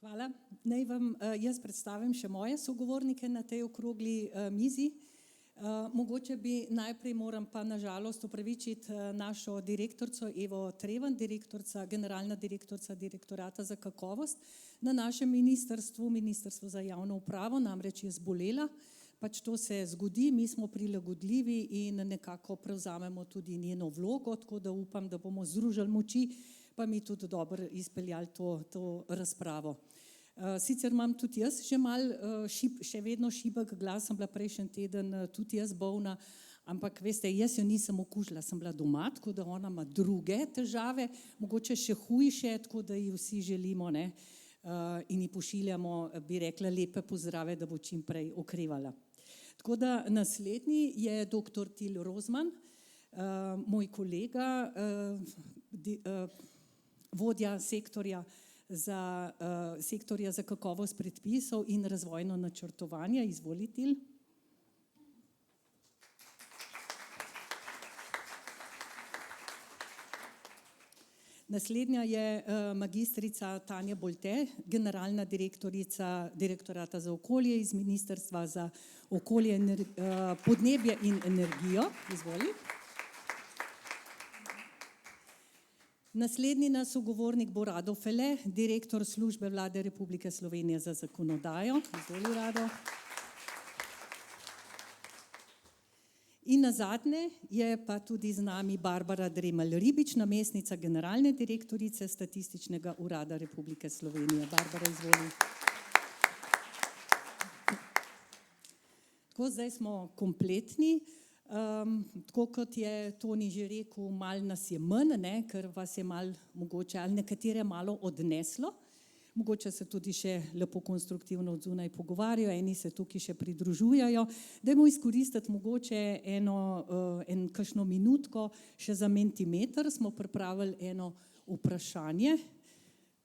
Hvala. Naj vam jaz predstavim še moje sogovornike na tej okrogli mizi. Mogoče bi najprej moram pa na žalost opravičiti našo direktorico Evo Treven, generalna direktorica Direktorata za kakovost na našem ministrstvu, Ministrstvu za javno upravo, namreč je zbolela. Pač to se zgodi, mi smo prilagodljivi in nekako prevzamemo tudi njeno vlogo, tako da upam, da bomo združili moči, pa mi tudi dobro izpeljali to razpravo. Sicer imam tudi jaz že malo še vedno šibek glas, sem bila prejšnji teden tudi jaz bolna, ampak veste, jaz jo nisem okužila, sem bila doma, tako da ona ima druge težave, mogoče še hujše, tako da ji vsi želimo, ne, in ji pošiljamo, bi rekla, lepe pozdrave, da bo čim prej okrevala. Tako da naslednji je dr. Til Rozman, moj kolega, vodja sektorja za kakovost predpisov in razvojno načrtovanje. Izvoli, Til. Naslednja je magistrica Tanja Bolte, generalna direktorica Direktorata za okolje iz Ministrstva za okolje, podnebje in energijo. Izvoli. Naslednji naš sogovornik bo Rado Fele, direktor Službe Vlade Republike Slovenije za zakonodajo. Izvoli, Rado. In nazadnje je pa tudi z nami Barbara Dremelj Ribič, namestnica generalne direktorice Statističnega urada Republike Slovenije. Barbara, izvoli. Tako, zdaj smo kompletni. Tako kot je Toni že rekel, malo nas je manj, ne, ker vas je malo mogoče ali nekatere malo odneslo. Mogoče se tudi še lepo konstruktivno od zunaj pogovarjajo, eni se tukaj še pridružujejo. Dajmo izkoristiti mogoče kakšno minutko še za Mentimeter. Smo pripravili eno vprašanje.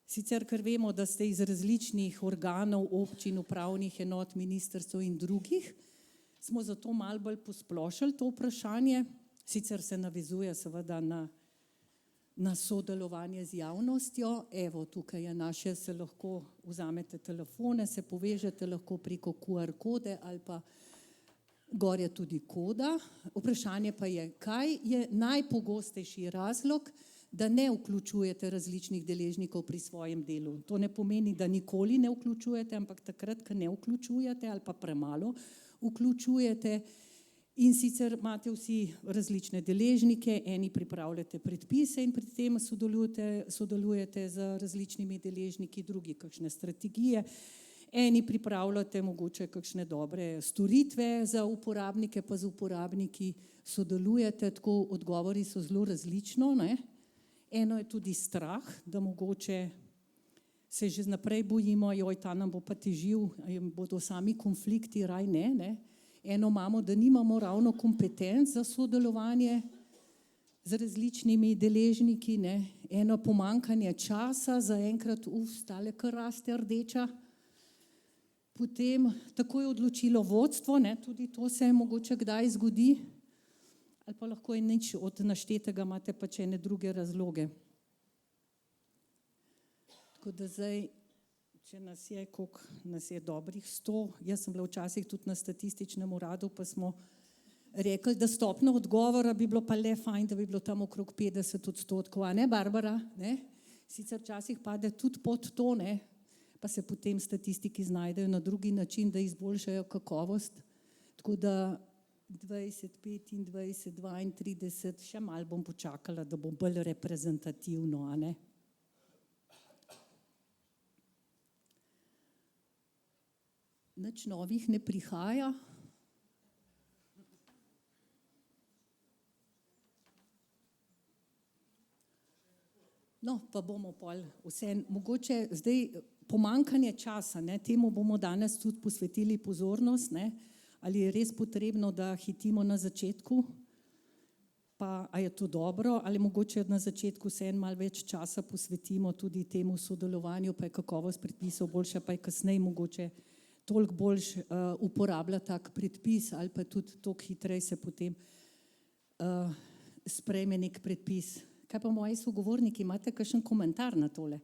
Sicer, ker vemo, da ste iz različnih organov, občin, upravnih enot, ministrstev in drugih, smo zato malo bolj posplošili to vprašanje. Sicer se navezuje seveda na sodelovanje z javnostjo. Evo, tukaj je naše, se lahko vzamete telefone, se povežete lahko preko QR kode ali pa gor je tudi koda. Vprašanje pa je, kaj je najpogostejši razlog, da ne vključujete različnih deležnikov pri svojem delu. To ne pomeni, da nikoli ne vključujete, ampak takrat, ko ne vključujete ali pa premalo vključujete. In sicer imate vsi različne deležnike, eni pripravljate predpise in pri tem sodelujete z različnimi deležniki, drugi kakšne strategije, eni pripravljate mogoče kakšne dobre storitve za uporabnike, pa z uporabniki sodelujete, tako odgovori so zelo različno, ne. Eno je tudi strah, da mogoče se že naprej bojimo, joj, ta nam bo pa težil, bodo sami konflikti, raj ne. Eno imamo, da nimamo ravno kompetenc za sodelovanje z različnimi deležniki, ne. Eno pomanjkanje časa, zaenkrat tale kar raste rdeča. Potem tako je odločilo vodstvo, ne, tudi to se mogoče kdaj zgodi, ali pa lahko je nič od naštetega, imate pač ene druge razloge. Tako da zdaj, če nas je, koliko nas je dobrih 100, jaz sem bila včasih tudi na Statističnem uradu, pa smo rekli, da stopnja odgovora bi bilo pa le fajn, da bi bilo tam okrog 50%, a ne, Barbara? Ne? Sicer včasih pade tudi pod to, ne? Pa se potem statistiki znajdejo na drugi način, da izboljšajo kakovost. Tako da 20, 25, 32, še malo bom počakala, da bo bolj reprezentativno, a ne? Nič novih ne prihaja. No, pa bomo pol vseeno, mogoče zdaj pomanjkanje časa, ne, temu bomo danes tudi posvetili pozornost, ne, ali je res potrebno, da hitimo na začetku, pa a je to dobro, ali mogoče na začetku vseeno malo več časa posvetimo tudi temu sodelovanju, pa je kakovost predpisov boljša, pa je kasneje mogoče toliko boljš uporablja tak predpis ali pa tudi toliko hitreje se potem sprejme nek predpis. Kaj pa moji sogovorniki, imate kakšen komentar na tole?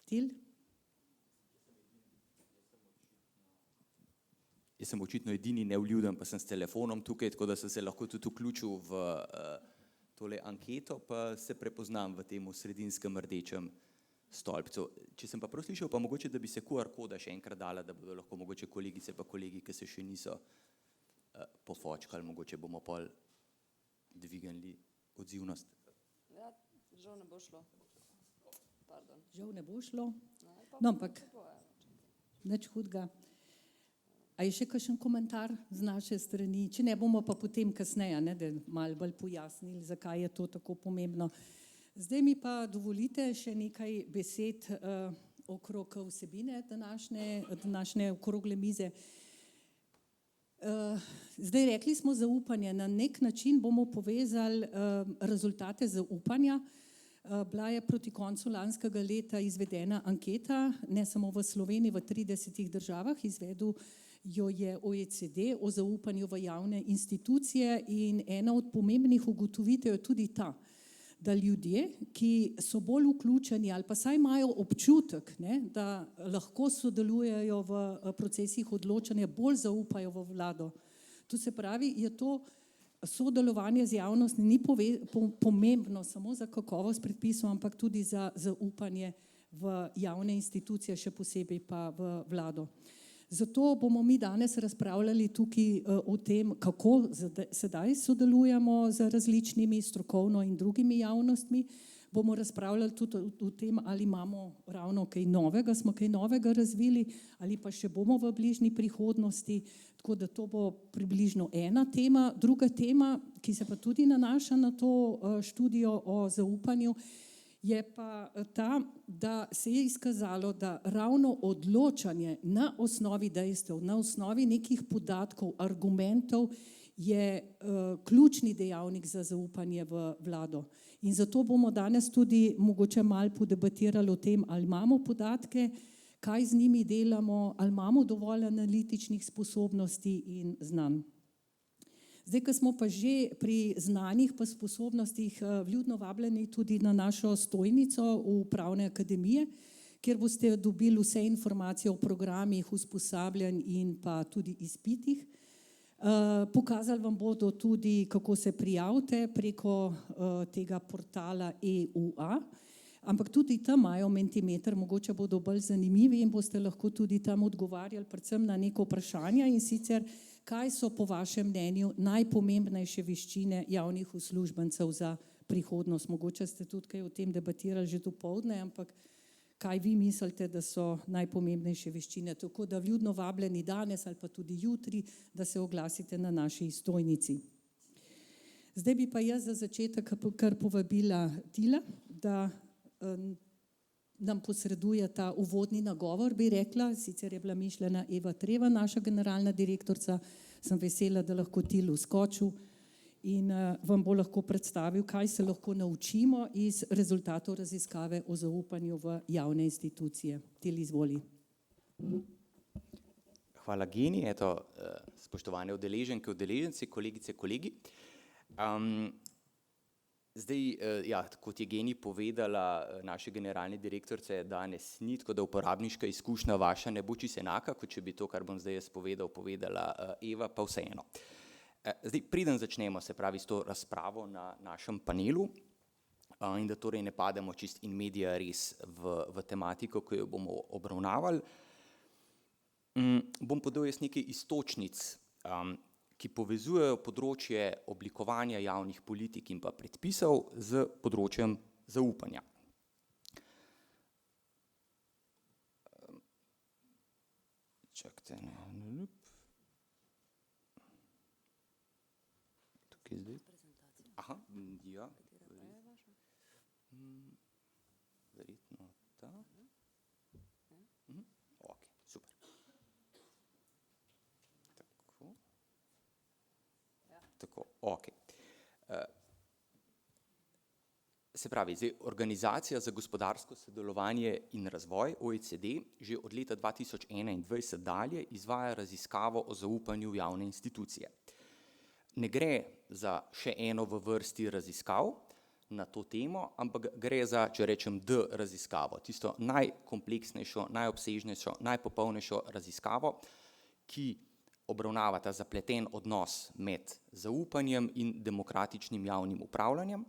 Til? Jaz sem očitno edini nevljuden, pa sem s telefonom tukaj, tako da sem se lahko tudi vključil v tole anketo, pa se prepoznam v tem sredinskem rdečem stolpcu. Če sem pa prav slišal, pa mogoče, da bi se QR koda še enkrat dala, da bodo lahko mogoče kolegice pa kolegi, ki se še niso pofočkali, mogoče bomo pol dvignili odzivnost. Ja, žal ne bo šlo. Pardon. Žal ne bo šlo. No, ampak nič hudega. A je še kakšen komentar z naše strani? Če ne, bomo pa potem kasneje, ne, da malo bolj pojasnili, zakaj je to tako pomembno. Zdaj mi pa dovolite še nekaj besed okrog vsebine današnje okrogle mize. Zdaj rekli smo zaupanje, na nek način bomo povezali rezultate zaupanja. Bila je proti koncu lanskega leta izvedena anketa, ne samo v Sloveniji, v 30 državah, izvedel jo je OECD o zaupanju v javne institucije in ena od pomembnih ugotovitev je tudi ta, da ljudje, ki so bolj vključeni ali pa saj imajo občutek, ne, da lahko sodelujejo v procesih odločanja, bolj zaupajo v vlado. To se pravi, je to sodelovanje z javnostmi ni pomembno samo za kakovost predpisov, ampak tudi za zaupanje v javne institucije, še posebej pa v vlado. Zato bomo mi danes razpravljali tukaj o tem, kako sedaj sodelujemo z različnimi strokovno in drugimi javnostmi. Bomo razpravljali tudi o tem, ali imamo ravno kaj novega, smo kaj novega razvili ali pa še bomo v bližnji prihodnosti. Tako da to bo približno ena tema. Druga tema, ki se pa tudi nanaša na to študijo o zaupanju, je pa ta, da se je izkazalo, da ravno odločanje na osnovi dejstev, na osnovi nekih podatkov, argumentov je ključni dejavnik za zaupanje v vlado. In zato bomo danes tudi mogoče malo podebatirali o tem, ali imamo podatke, kaj z njimi delamo, ali imamo dovolj analitičnih sposobnosti in znanj. Zdaj, ko smo pa že pri znanjih pa sposobnostih, vljudno vabljeni tudi na našo stojnico v Upravne akademije, kjer boste dobili vse informacije o programih, usposabljanj in pa tudi izpitih. Pokazali vam bodo tudi, kako se prijavite preko tega portala EUA, ampak tudi tam imajo Mentimeter, mogoče bodo bolj zanimivi in boste lahko tudi tam odgovarjali predvsem na neko vprašanje, in sicer, kaj so po vašem mnenju najpomembnejše veščine javnih uslužbencev za prihodnost. Mogoče ste tudi kaj o tem debatirali že dopoldne, ampak kaj vi mislite, da so najpomembnejše veščine? Tako da vljudno vabljeni danes ali pa tudi jutri, da se oglasite na naši stojnici. Zdaj bi pa jaz za začetek kar povabila Tila, da nam posreduje ta uvodni nagovor, bi rekla, sicer je bila mišljena Eva Treva, naša generalna direktorica, sem vesela, da lahko Til vskočil in vam bo lahko predstavil, kaj se lahko naučimo iz rezultatov raziskave o zaupanju v javne institucije. Til, izvoli. Hvala, Geni. Eto, spoštovane udeleženke, udeleženci, kolegice, kolegi. Zdaj, ja, kot je Geni povedala, naše generalne direktorice danes ni, tako da uporabniška izkušnja vaša ne bo čisto enaka, kot če bi to, kar bom zdaj jaz povedala Eva, pa vseeno. Zdaj, preden začnemo, se pravi, s to razpravo na našem panelu, in da torej ne pademo čist in media res v tematiko, ki jo bomo obravnavali, bom podal jaz nekaj iztočnic, ki povezujejo področje oblikovanja javnih politik in pa predpisov z področjem zaupanja. Čakajte, tukaj zdaj. Aha, ja. Verjetno ta. Ok, super. Tako, ok. Se pravi, zdaj, Organizacija za gospodarsko sodelovanje in razvoj, OECD, že od leta 2021 dalje izvaja raziskavo o zaupanju v javne institucije. Ne gre za še eno v vrsti raziskav, na to temo, ampak gre za, če rečem, raziskavo, tisto najkompleksnejšo, najobsežnejšo, najpopolnejšo raziskavo, ki obravnava ta zapleten odnos med zaupanjem in demokratičnim javnim upravljanjem.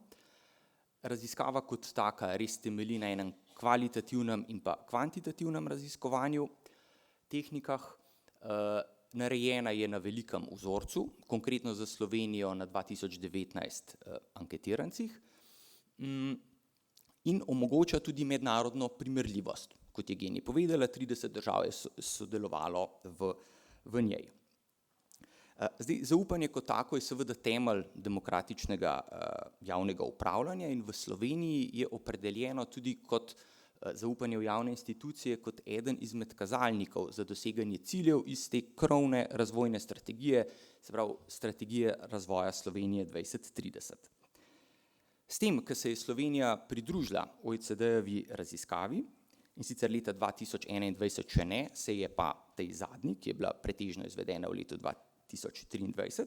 Raziskava kot taka res temelji na enem kvalitativnem in pa kvantitativnem raziskovanju, tehnikah, narejena je na velikem vzorcu, konkretno za Slovenijo na 2019 anketirancih, in omogoča tudi mednarodno primerljivost. Kot je Geni povedala, 30 držav je sodelovalo v njej. Zdaj, zaupanje kot tako je seveda temelj demokratičnega javnega upravljanja in v Sloveniji je opredeljeno tudi kot zaupanje v javne institucije kot eden izmed kazalnikov za doseganje ciljev iz te krovne razvojne strategije, se pravi strategije razvoja Slovenije 2030. S tem, ko se je Slovenija pridružila OECD-jevi raziskavi, in sicer leta 2021 še ne, se je pa tej zadnji, ki je bila pretežno izvedena v letu 2023,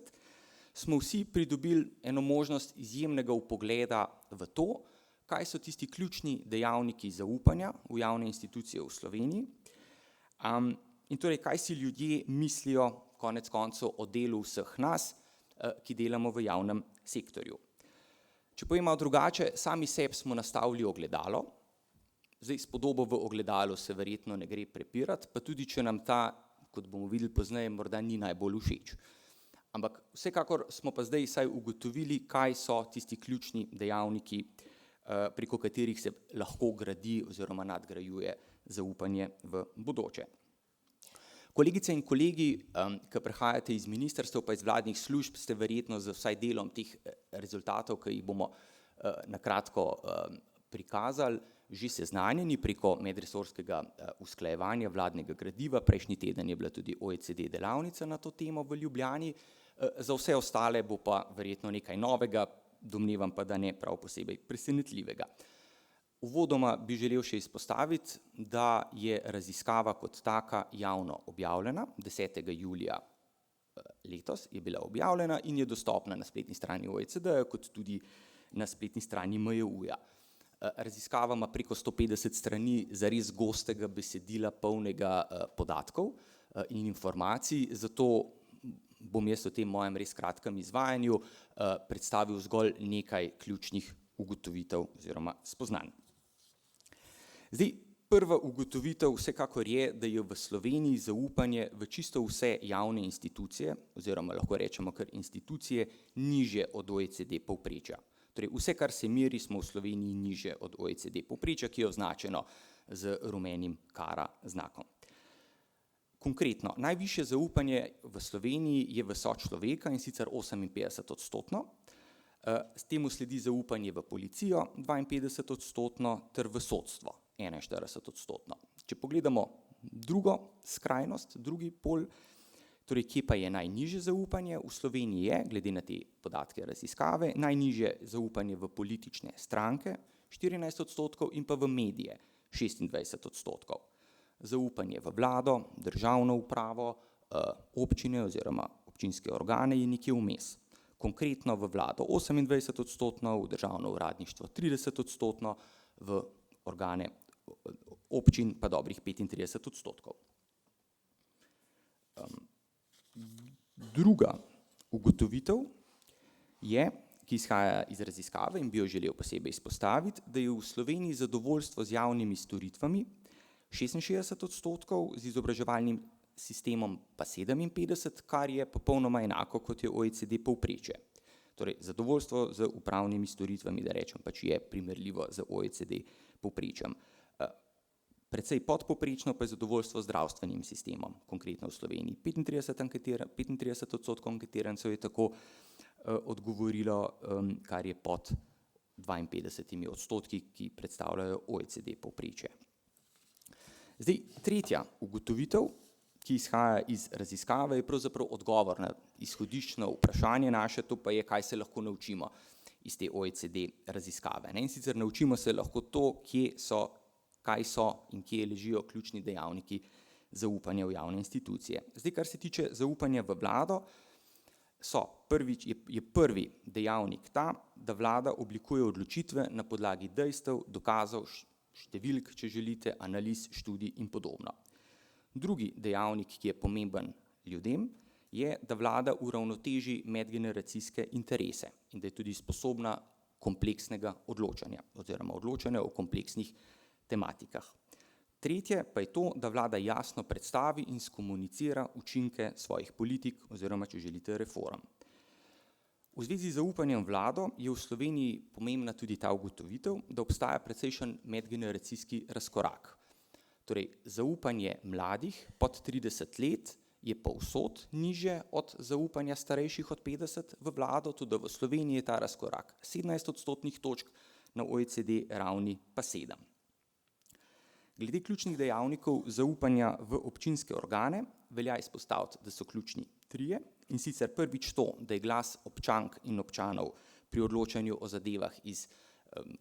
smo vsi pridobili eno možnost izjemnega vpogleda v to, kaj so tisti ključni dejavniki zaupanja v javne institucije v Sloveniji, in torej, kaj si ljudje mislijo konec koncev o delu vseh nas, ki delamo v javnem sektorju. Če povemo drugače, sami sebi smo nastavili ogledalo, zdaj s podobo v ogledalu se verjetno ne gre prepirati, pa tudi če nam ta, kot bomo videli pozneje, morda ni najbolj všeč. Ampak vsekakor smo pa zdaj vsaj ugotovili, kaj so tisti ključni dejavniki, preko katerih se lahko gradi oziroma nadgrajuje zaupanje v bodoče. Kolegice in kolegi, ki prihajate iz ministrstev pa iz vladnih služb, ste verjetno z vsaj delom teh rezultatov, ki jih bomo na kratko prikazali, že seznanjeni preko medresorskega usklajevanja vladnega gradiva. Prejšnji teden je bila tudi OECD delavnica na to temo v Ljubljani. Za vse ostale bo pa verjetno nekaj novega, domnevam pa, da ne prav posebej presenetljivega. Uvodoma bi želel še izpostaviti, da je raziskava kot taka javno objavljena, 10. julija letos je bila objavljena in je dostopna na spletni strani OECD, kot tudi na spletni strani MJU-ja. Raziskava ima preko 150 strani zares gostega besedila, polnega podatkov in informacij, zato bom jaz v tem mojem res kratkem izvajanju predstavil zgolj nekaj ključnih ugotovitev oziroma spoznanj. Zdaj, prva ugotovitev vsekakor je, da je v Sloveniji zaupanje v čisto vse javne institucije, oziroma lahko rečemo kar institucije, nižje od OECD povprečja. Torej, vse, kar se meri, smo v Sloveniji nižje od OECD povprečja, ki je označeno z rumenim kara znakom. Konkretno, najvišje zaupanje v Sloveniji je v sočloveka, in sicer 58%, s temu sledi zaupanje v policijo 52% ter v sodstvo 41%. Če pogledamo drugo skrajnost, drugi pol, torej kje pa je najnižje zaupanje, v Sloveniji je, glede na te podatke raziskave, najnižje zaupanje v politične stranke 14% in pa v medije 26%. Zaupanje v vlado, državno upravo, občine oziroma občinske organe je nekje vmes. Konkretno v vlado 28%, v državno uradništvo 30%, v organe občin pa dobrih 35%. Druga ugotovitev je, ki izhaja iz raziskave in bi jo želel posebej izpostaviti, da je v Sloveniji zadovoljstvo z javnimi storitvami 66%, z izobraževalnim sistemom pa 57%, kar je popolnoma enako, kot je OECD povprečje. Torej, zadovoljstvo z upravnimi storitvami, da rečem, pač je primerljivo z OECD povprečjem. Precej podpovprečno pa je zadovoljstvo z zdravstvenim sistemom, konkretno v Sloveniji. 35% anketirancev je tako odgovorilo, kar je pod 52%, ki predstavljajo OECD povprečje. Zdaj, tretja ugotovitev, ki izhaja iz raziskave, je pravzaprav odgovor na izhodiščno vprašanje naše, to pa je, kaj se lahko naučimo iz te OECD raziskave. In sicer naučimo se lahko to, kaj so in kje ležijo ključni dejavniki zaupanja v javne institucije. Zdaj, kar se tiče zaupanja v vlado, je prvi dejavnik ta, da vlada oblikuje odločitve na podlagi dejstev, dokazov, številk, če želite, analiz, študij in podobno. Drugi dejavnik, ki je pomemben ljudem, je, da vlada uravnoteži medgeneracijske interese in da je tudi sposobna kompleksnega odločanja oziroma odločanja o kompleksnih tematikah. Tretje pa je to, da vlada jasno predstavi in skomunicira učinke svojih politik oziroma, če želite, reform. V zvezi z zaupanjem vlado je v Sloveniji pomembna tudi ta ugotovitev, da obstaja precejšen medgeneracijski razkorak. Torej, zaupanje mladih pod 30 let je povsod nižje od zaupanja starejših od 50 v vlado, tudi v Sloveniji je ta razkorak 17 odstotnih točk, na OECD ravni pa 7. Glede ključnih dejavnikov zaupanja v občinske organe velja izpostaviti, da so ključni trije, in sicer prvič to, da je glas občank in občanov pri odločanju o zadevah iz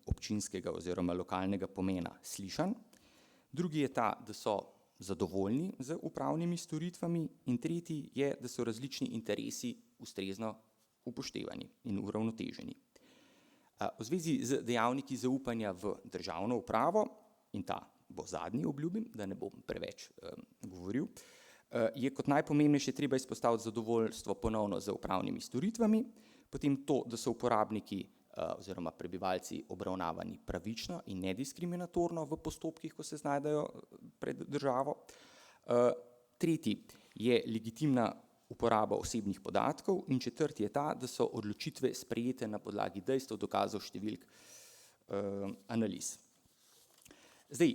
občinskega oziroma lokalnega pomena slišan. Drugi je ta, da so zadovoljni z upravnimi storitvami, in tretji je, da so različni interesi ustrezno upoštevani in uravnoteženi. V zvezi z dejavniki zaupanja v državno upravo, in ta bo zadnji, obljubim, da ne bom preveč govoril, je kot najpomembnejše treba izpostaviti zadovoljstvo ponovno z upravnimi storitvami, potem to, da so uporabniki oziroma prebivalci obravnavani pravično in nediskriminatorno v postopkih, ko se znajdejo pred državo. Tretji je legitimna uporaba osebnih podatkov in četrti je ta, da so odločitve sprejete na podlagi dejstev, dokazov, številk, analiz. Zdaj,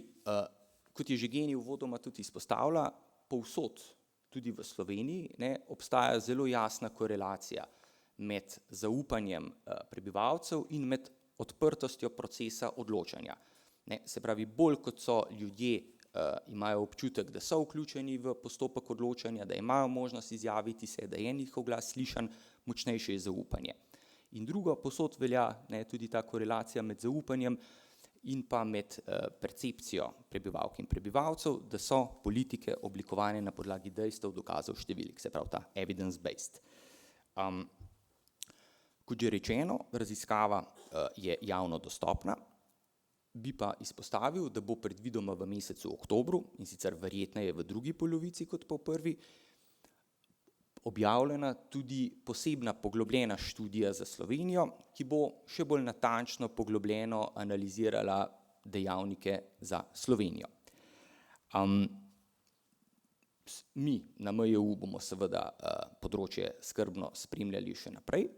kot je že Geni uvodoma tudi izpostavila, povsod, tudi v Sloveniji, obstaja zelo jasna korelacija med zaupanjem prebivalcev in med odprtostjo procesa odločanja. Se pravi, bolj kot so ljudje imajo občutek, da so vključeni v postopek odločanja, da imajo možnost izjaviti se, da je njihov glas slišan, močnejše je zaupanje. In drugo, povsod velja tudi ta korelacija med zaupanjem in pa med percepcijo prebivalk in prebivalcev, da so politike oblikovane na podlagi dejstev, dokazov, številk, se pravi ta evidence-based. Kot že rečeno, raziskava je javno dostopna, bi pa izpostavil, da bo predvidoma v mesecu oktobru, in sicer verjetneje v drugi polovici kot pa v prvi, objavljena tudi posebna poglobljena študija za Slovenijo, ki bo še bolj natančno poglobljeno analizirala dejavnike za Slovenijo. Mi na MJU bomo seveda področje skrbno spremljali še naprej.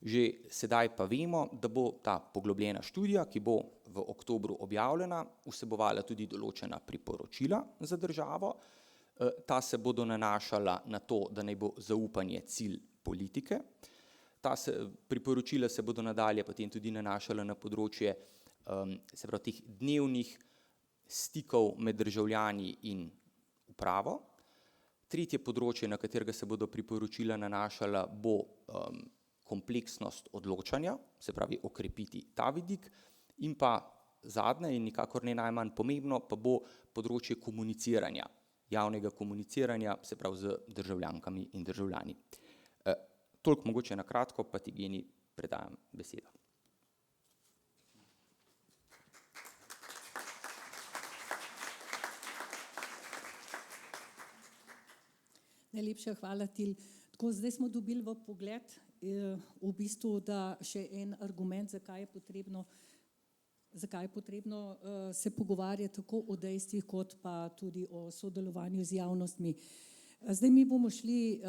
Že sedaj pa vemo, da bo ta poglobljena študija, ki bo v oktobru objavljena, vsebovala tudi določena priporočila za državo. Ta se bodo nanašala na to, da naj bo zaupanje cilj politike. Priporočila se bodo nadalje potem tudi nanašala na področje se pravi teh dnevnih stikov med državljani in upravo. Tretje področje, na katerega se bodo priporočila nanašala, bo kompleksnost odločanja, se pravi okrepiti ta vidik, in pa zadnje in nikakor ne najmanj pomembno, pa bo področje komuniciranja, javnega komuniciranja, se pravi z državljankami in državljani. Toliko mogoče na kratko, pa ti Geni predajam besedo. Najlepša hvala, Til. Tako, zdaj smo dobili v pogled v bistvu, da še en argument, zakaj je potrebno se pogovarjati tako o dejstvih, kot pa tudi o sodelovanju z javnostmi. Zdaj mi bomo šli,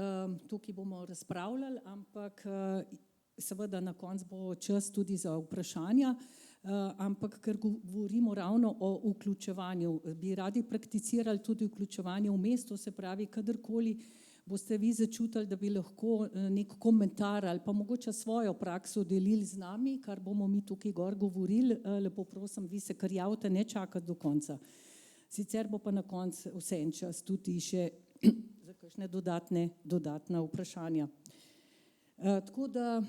tukaj bomo razpravljali, ampak seveda na koncu bo čas tudi za vprašanja, ampak ker govorimo ravno o vključevanju, bi radi prakticirali tudi vključevanje v mestu, se pravi, kadarkoli boste vi začutili, da bi lahko nek komentar ali pa mogoče svojo prakso delili z nami, kar bomo mi tukaj gor govorili, lepo prosim, vi se kar javite, ne čakati do konca. Sicer bo pa na koncu vse en čas tudi še za kakšne dodatna vprašanja. Tako da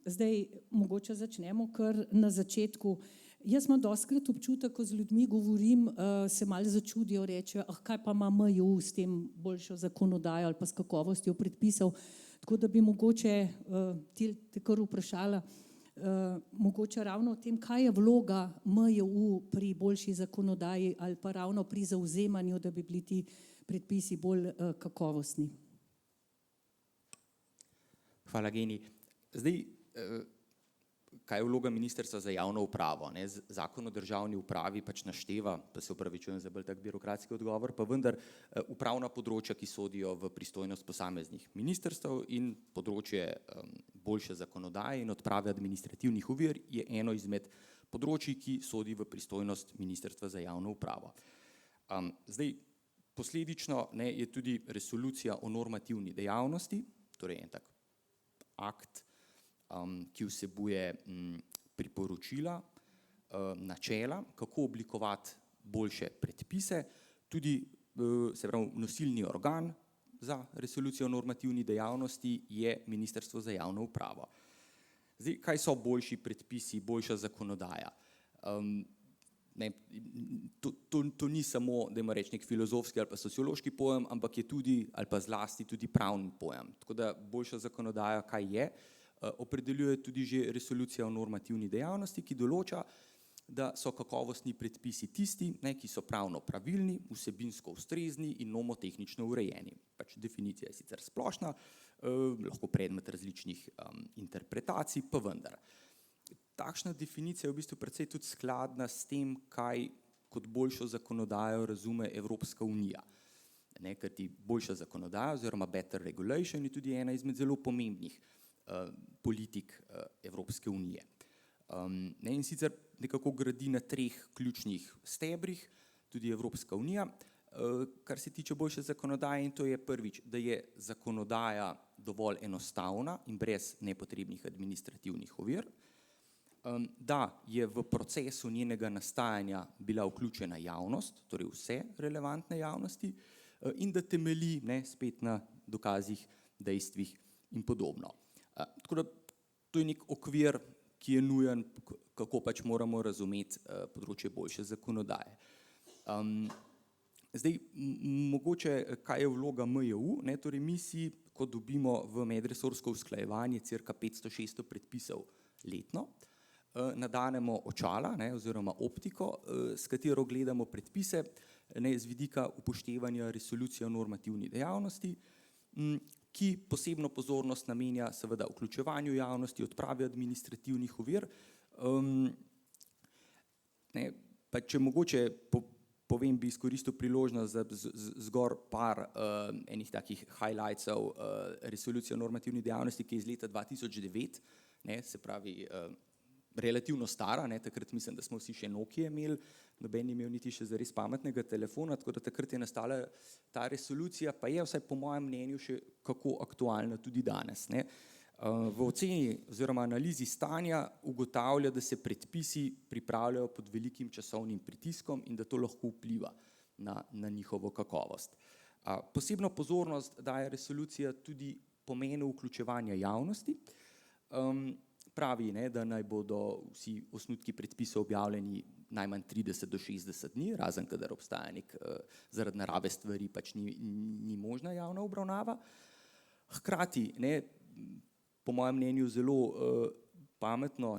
zdaj mogoče začnemo kar na začetku. Jaz imam dostikrat občutek, ko z ljudmi govorim, se malo začudijo, rečejo, kaj pa ima MJU s tem boljšo zakonodajo ali pa s kakovostjo predpisov. Tako da bi mogoče te kar vprašala, mogoče ravno o tem, kaj je vloga MJU pri boljši zakonodaji ali pa ravno pri zauzemanju, da bi bili ti predpisi bolj kakovostni. Hvala, Geni. Zdaj, kaj je vloga Ministrstva za javno upravo? Zakon o državni upravi pač našteva, pa se opravičujem za bolj tak birokratski odgovor, pa vendar upravna področja, ki sodijo v pristojnost posameznih ministrstev in področje boljše zakonodaje in odprave administrativnih ovir je eno izmed področij, ki sodi v pristojnost Ministrstva za javno upravo. Zdaj, posledično je tudi resolucija o normativni dejavnosti, torej en tak akt, ki vsebuje priporočila, načela, kako oblikovati boljše predpise, tudi se pravi nosilni organ za resolucijo o normativni dejavnosti je Ministrstvo za javno upravo. Zdaj, kaj so boljši predpisi, boljša zakonodaja? To ni samo, dajmo reči, nek filozofski ali pa sociološki pojem, ampak je tudi ali pa zlasti tudi pravni pojem. Tako da boljša zakonodaja, kaj je, opredeljuje tudi že resolucija o normativni dejavnosti, ki določa, da so kakovostni predpisi tisti, ki so pravno pravilni, vsebinsko ustrezni in nomotehnično urejeni. Pač definicija je sicer splošna, lahko predmet različnih interpretacij, pa vendar. Takšna definicija je v bistvu precej tudi skladna s tem, kaj kot boljšo zakonodajo razume Evropska unija. Kajti boljša zakonodaja oziroma better regulation je tudi ena izmed zelo pomembnih politik Evropske unije. In sicer nekako gradi na 3 ključnih stebrih, tudi Evropska unija, kar se tiče boljše zakonodaje, in to je prvič, da je zakonodaja dovolj enostavna in brez nepotrebnih administrativnih ovir, da je v procesu njenega nastajanja bila vključena javnost, torej vse relevantne javnosti, in da temelji spet na dokazih, dejstvih in podobno. Tako da to je nek okvir, ki je nujen, kako pač moramo razumeti področje boljše zakonodaje. Zdaj, mogoče, kaj je vloga MJU, torej mi si, ko dobimo v medresorsko usklajevanje cirka 500-600 predpisov letno, nadanemo očala oziroma optiko, s katero gledamo predpise z vidika upoštevanja resolucije o normativni dejavnosti, ki posebno pozornost namenja seveda vključevanju javnosti, odpravi administrativnih ovir. Pa če mogoče povem, bi izkoristil priložnost za zgor par enih takih highlightsov resolucije o normativni dejavnosti, ki je iz leta 2009, se pravi relativno stara, takrat mislim, da smo vsi še Nokia imeli, noben ni imel niti še zares pametnega telefona, tako da takrat je nastala ta resolucija, pa je vsaj po mojem mnenju še kako aktualna tudi danes. V oceni oziroma analizi stanja ugotavlja, da se predpisi pripravljajo pod velikim časovnim pritiskom in da to lahko vpliva na njihovo kakovost. Posebno pozornost daje resolucija tudi pomenu vključevanja javnosti. Pravi, da naj bodo vsi osnutki predpisov objavljeni najmanj 30 do 60 dni, razen kadar obstaja zaradi narave stvari pač ni možna javna obravnava. Hkrati, po mojem mnenju zelo pametno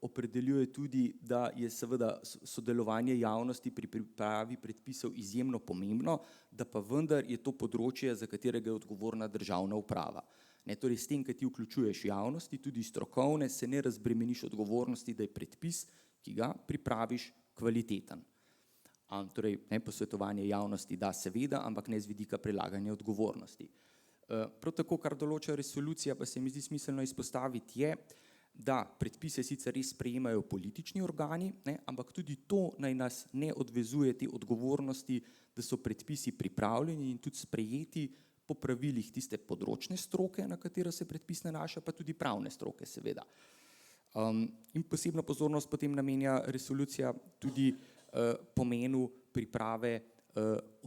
opredeljuje tudi, da je seveda sodelovanje javnosti pri pripravi predpisov izjemno pomembno, da pa vendar je to področje, za katerega je odgovorna državna uprava. Torej, s tem, kad ti vključuješ javnosti, tudi strokovne, se ne razbremeniš odgovornosti, da je predpis, ki ga pripraviš, kvaliteten. Torej, posvetovanje javnosti da seveda, ampak ne z vidika prelaganja odgovornosti. Prav tako, kar določa resolucija, pa se mi zdi smiselno izpostaviti, je, da predpise sicer res sprejemajo politični organi, ampak tudi to naj nas ne odvezuje te odgovornosti, da so predpisi pripravljeni in tudi sprejeti po pravilih tiste področne stroke, na katero se predpis nanaša, pa tudi pravne stroke, seveda. In posebno pozornost potem namenja resolucija tudi pomenu priprave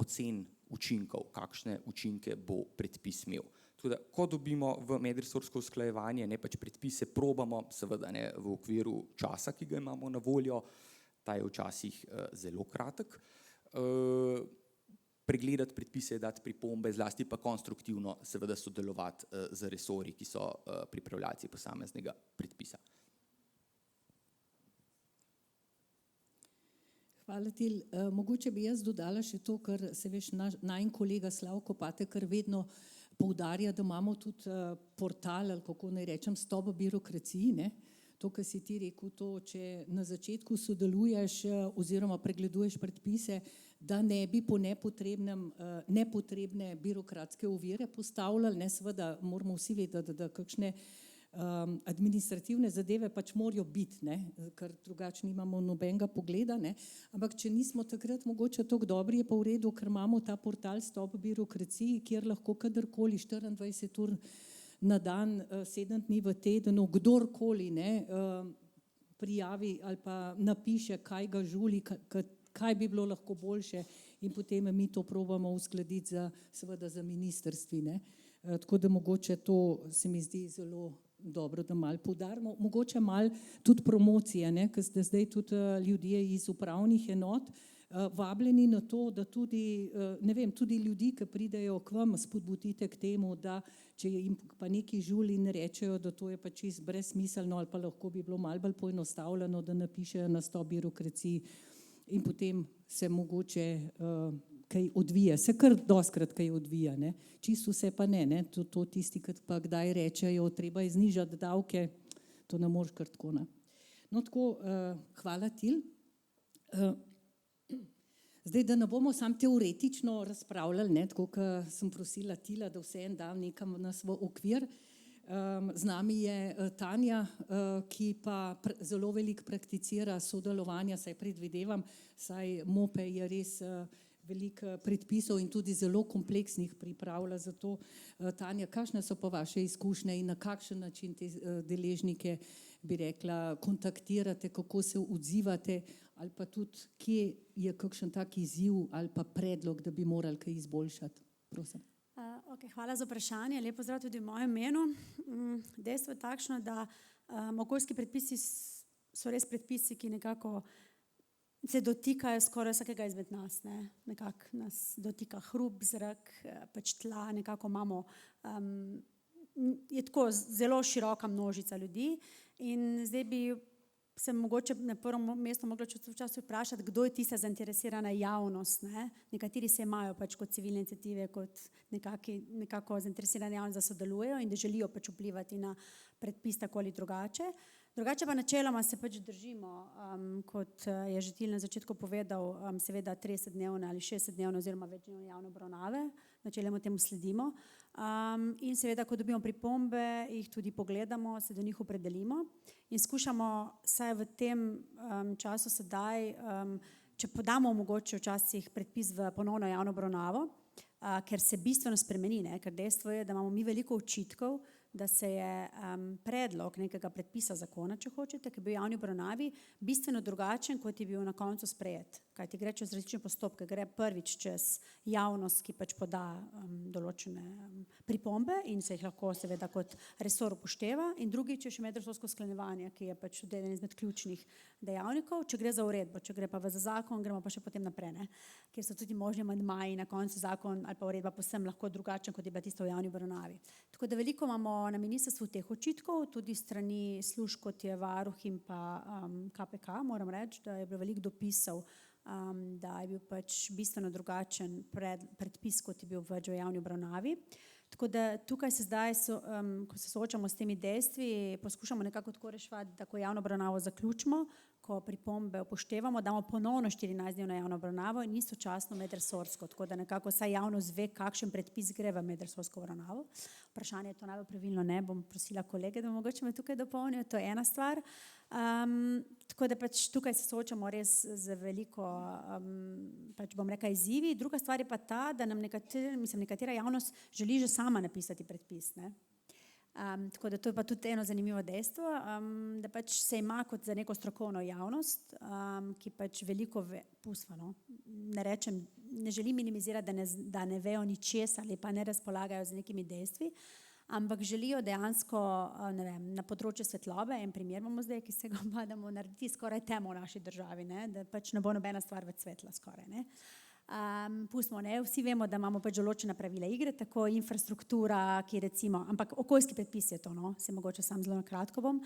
ocen učinkov, kakšne učinke bo predpis imel. Tako da, ko dobimo v medresorsko usklajevanje, ne pač predpise, probamo, seveda ne v okviru časa, ki ga imamo na voljo, ta je včasih zelo kratek, pregledati predpise, dati pripombe, zlasti pa konstruktivno seveda sodelovati z resorji, ki so pripravljalci posameznega predpisa. Hvala ti. Mogoče bi jaz dodala še to, kar se veš, najin kolega Slavko Patekar vedno poudarja, da imamo tudi portal, ali kako naj rečem, Stop birokraciji, ne? To, kar si ti rekel, to, če na začetku sodeluješ oziroma pregleduješ predpise, da ne bi po nepotrebne birokratske ovire postavljali, ne, seveda moramo vsi vedeti, da kakšne administrativne zadeve pač morajo biti, ne, ker drugače nimamo nobenega pogleda, ne, ampak če nismo takrat mogoče tako dobri, je pa v redu, ker imamo ta portal Stop birokraciji, kjer lahko kadarkoli 24 ur na dan, 7 dni v tednu, kdorkoli, ne, prijavi ali pa napiše, kaj ga žuli, kaj bi bilo lahko boljše, in potem mi to probamo uskladiti seveda za ministrstvi, ne. Tako da mogoče to se mi zdi zelo dobro, da malo poudarimo, mogoče malo tudi promocije, ne, ker ste zdaj tudi ljudje iz upravnih enot vabljeni na to, da tudi, ne vem, tudi ljudi, ki pridejo k vam, spodbudite k temu, da če jim pa neki žuli in rečejo, da to je pa čisto brezsmiselno ali pa lahko bi bilo malo bolj poenostavljeno, da napišejo na Stop birokraciji in potem se mogoče kaj odvija, se kar dostikrat kaj odvija, ne. Čisto vse pa ne, ne. To tisti, ki pa kdaj rečejo, treba je znižati davke, to ne moreš kar tako, ne. No, tako, hvala ti. Zdaj, da ne bomo samo teoretično razpravljali, ne, tako kot sem prosila Tila, da vseeno da nekam nas v okvir. Z nami je Tanja, ki pa zelo veliko prakticira sodelovanja, saj predvidevam, saj MOPE je res veliko predpisov in tudi zelo kompleksnih pripravlja. Zato, Tanja, kakšne so pa vaše izkušnje in na kakšen način te deležnike, bi rekla, kontaktirate, kako se odzivate, ali pa tudi, kje je kakšen tak izziv ali pa predlog, da bi morali kaj izboljšati? Prosim. Okay, hvala za vprašanje, lep pozdrav tudi v mojem imenu. Dejstvo je takšno, da okoljski predpisi so res predpisi, ki nekako se dotikajo skoraj vsakega izmed nas, ne. Nekako nas dotika hrup, zrak, pač tla, nekako imamo, je tako zelo široka množica ljudi in zdaj bi se mogoče na prvem mestu mogla včasih vprašati, kdo je tista zainteresirana javnost, ne. Nekateri se imajo pač kot civilne iniciative, kot nekako zainteresirane javnost, da sodelujejo in da želijo pač vplivati na predpis tako ali drugače. Drugače pa načeloma se pač držimo, kot je že Til na začetku povedal, seveda 30-dnevne ali 60-dnevne oziroma večdnevne javne obravnave, načeloma temu sledimo. In seveda, ko dobimo pripombe, jih tudi pogledamo, se do njih opredelimo in skušamo vsaj v tem času sedaj, če podamo mogoče včasih predpis v ponovno javno obravnavo, ker se bistveno spremeni, ne, ker dejstvo je, da imamo mi veliko očitkov, da se je predlog nekega predpisa zakona, če hočete, ki je bil v javni obravnavi, bistveno drugačen, kot je bil na koncu sprejet. Kajti gre čez različne postopke, gre prvič čez javnost, ki pač poda določene pripombe in se jih lahko seveda kot resor upošteva, in drugič je še medresorsko usklajevanje, ki je pač tudi eden izmed ključnih dejavnikov, če gre za uredbo, če gre pa za zakon, gremo pa še potem naprej, ne, kjer so tudi možni amandmaji, na koncu zakon ali pa uredba povsem lahko drugačen, kot je bila tista v javni obravnavi. Tako da veliko imamo na ministrstvu teh očitkov, tudi strani služb, kot je Varuh in pa KPK, moram reči, da je bilo veliko dopisov, da je bil pač bistveno drugačen predpis, kot je bil v javni obravnavi. Tako da tukaj se zdaj, ko se soočamo s temi dejstvi, poskušamo nekako tako reševati, da ko javno obravnavo zaključimo, ko pripombe upoštevamo, damo ponovno 14-dnevno javno obravnavo in istočasno medresorsko, tako da nekako vsaj javnost ve, kakšen predpis gre v medresorsko obravnavo. Vprašanje je to najbolj pravilno, ne, bom prosila kolege, da mogoče me tukaj dopolnijo, to je ena stvar. Tako da pač tukaj se soočamo res z veliko, pač bom rekla, izzivi. Druga stvar je pa ta, da nam nekatera javnost želi že sama napisati predpis, ne. Tako da to je pa tudi eno zanimivo dejstvo, da pač se ima kot za neko strokovno javnost, ki pač veliko pusva, no. Ne rečem, ne želim minimizirati, da ne vejo ničesar ali pa ne razpolagajo z nekimi dejstvi, ampak želijo dejansko, ne vem, na področju svetlobe, en primer imamo zdaj, ki se ga obadamo, narediti skoraj temo v naši državi, ne, da pač ne bo nobena stvar več svetla skoraj, ne. Pustimo, ne, vsi vemo, da imamo pač določena pravila igre, tako infrastruktura, ki recimo, ampak okoljski predpis je to, no, se mogoče sam zelo na kratko bom,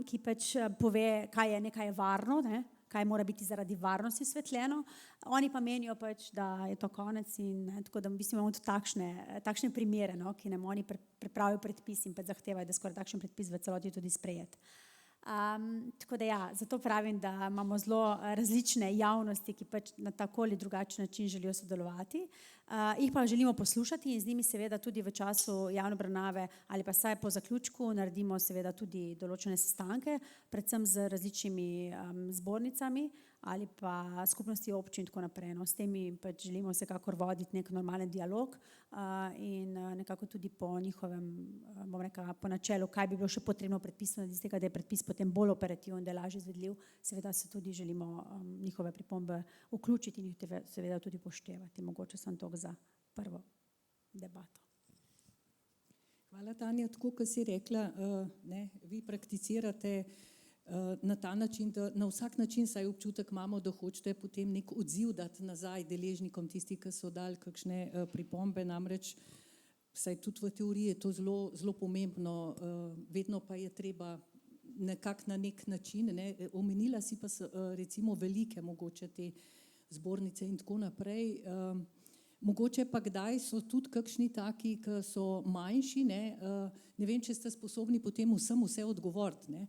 ki pač pove, nekaj je varno, ne, kaj mora biti zaradi varnosti osvetljeno, oni pa menijo pač, da je to konec in tako da v bistvu imamo tudi takšne primere, no, ki nam oni pripravijo predpis in pa zahtevajo, da skoraj takšen predpis v celoti tudi sprejet. Tako da ja, zato pravim, da imamo zelo različne javnosti, ki pač na tako ali drugačen način želijo sodelovati. Jih pa želimo poslušati in z njimi seveda tudi v času javne obravnave ali pa vsaj po zaključku naredimo seveda tudi določene sestanke, predvsem z različnimi zbornicami ali pa skupnosti občin in tako naprej. No, s temi pač želimo vsekakor voditi nek normalen dialog in nekako tudi po njihovem, bom rekla, po načelu, kaj bi bilo še potrebno predpisati, iz tega, da je predpis potem bolj operativen, da je lažje izvedljiv, seveda se tudi želimo njihove pripombe vključiti in jih seveda tudi upoštevati. Mogoče sem to za prvo debato. Hvala, Tanja. Tako, kot si rekla, ne, vi prakticirate na ta način, da na vsak način saj občutek imamo, da hočete potem nek odziv dati nazaj deležnikom, tisti, ki so dali kakšne pripombe, namreč saj tudi v teoriji je to zelo pomembno, vedno pa je treba nekako na nek način, ne, omenila si pa recimo velike mogoče te zbornice in tako naprej, mogoče pa kdaj so tudi kakšni taki, ki so manjši, ne vem, če ste sposobni potem vsem vse odgovoriti, ne.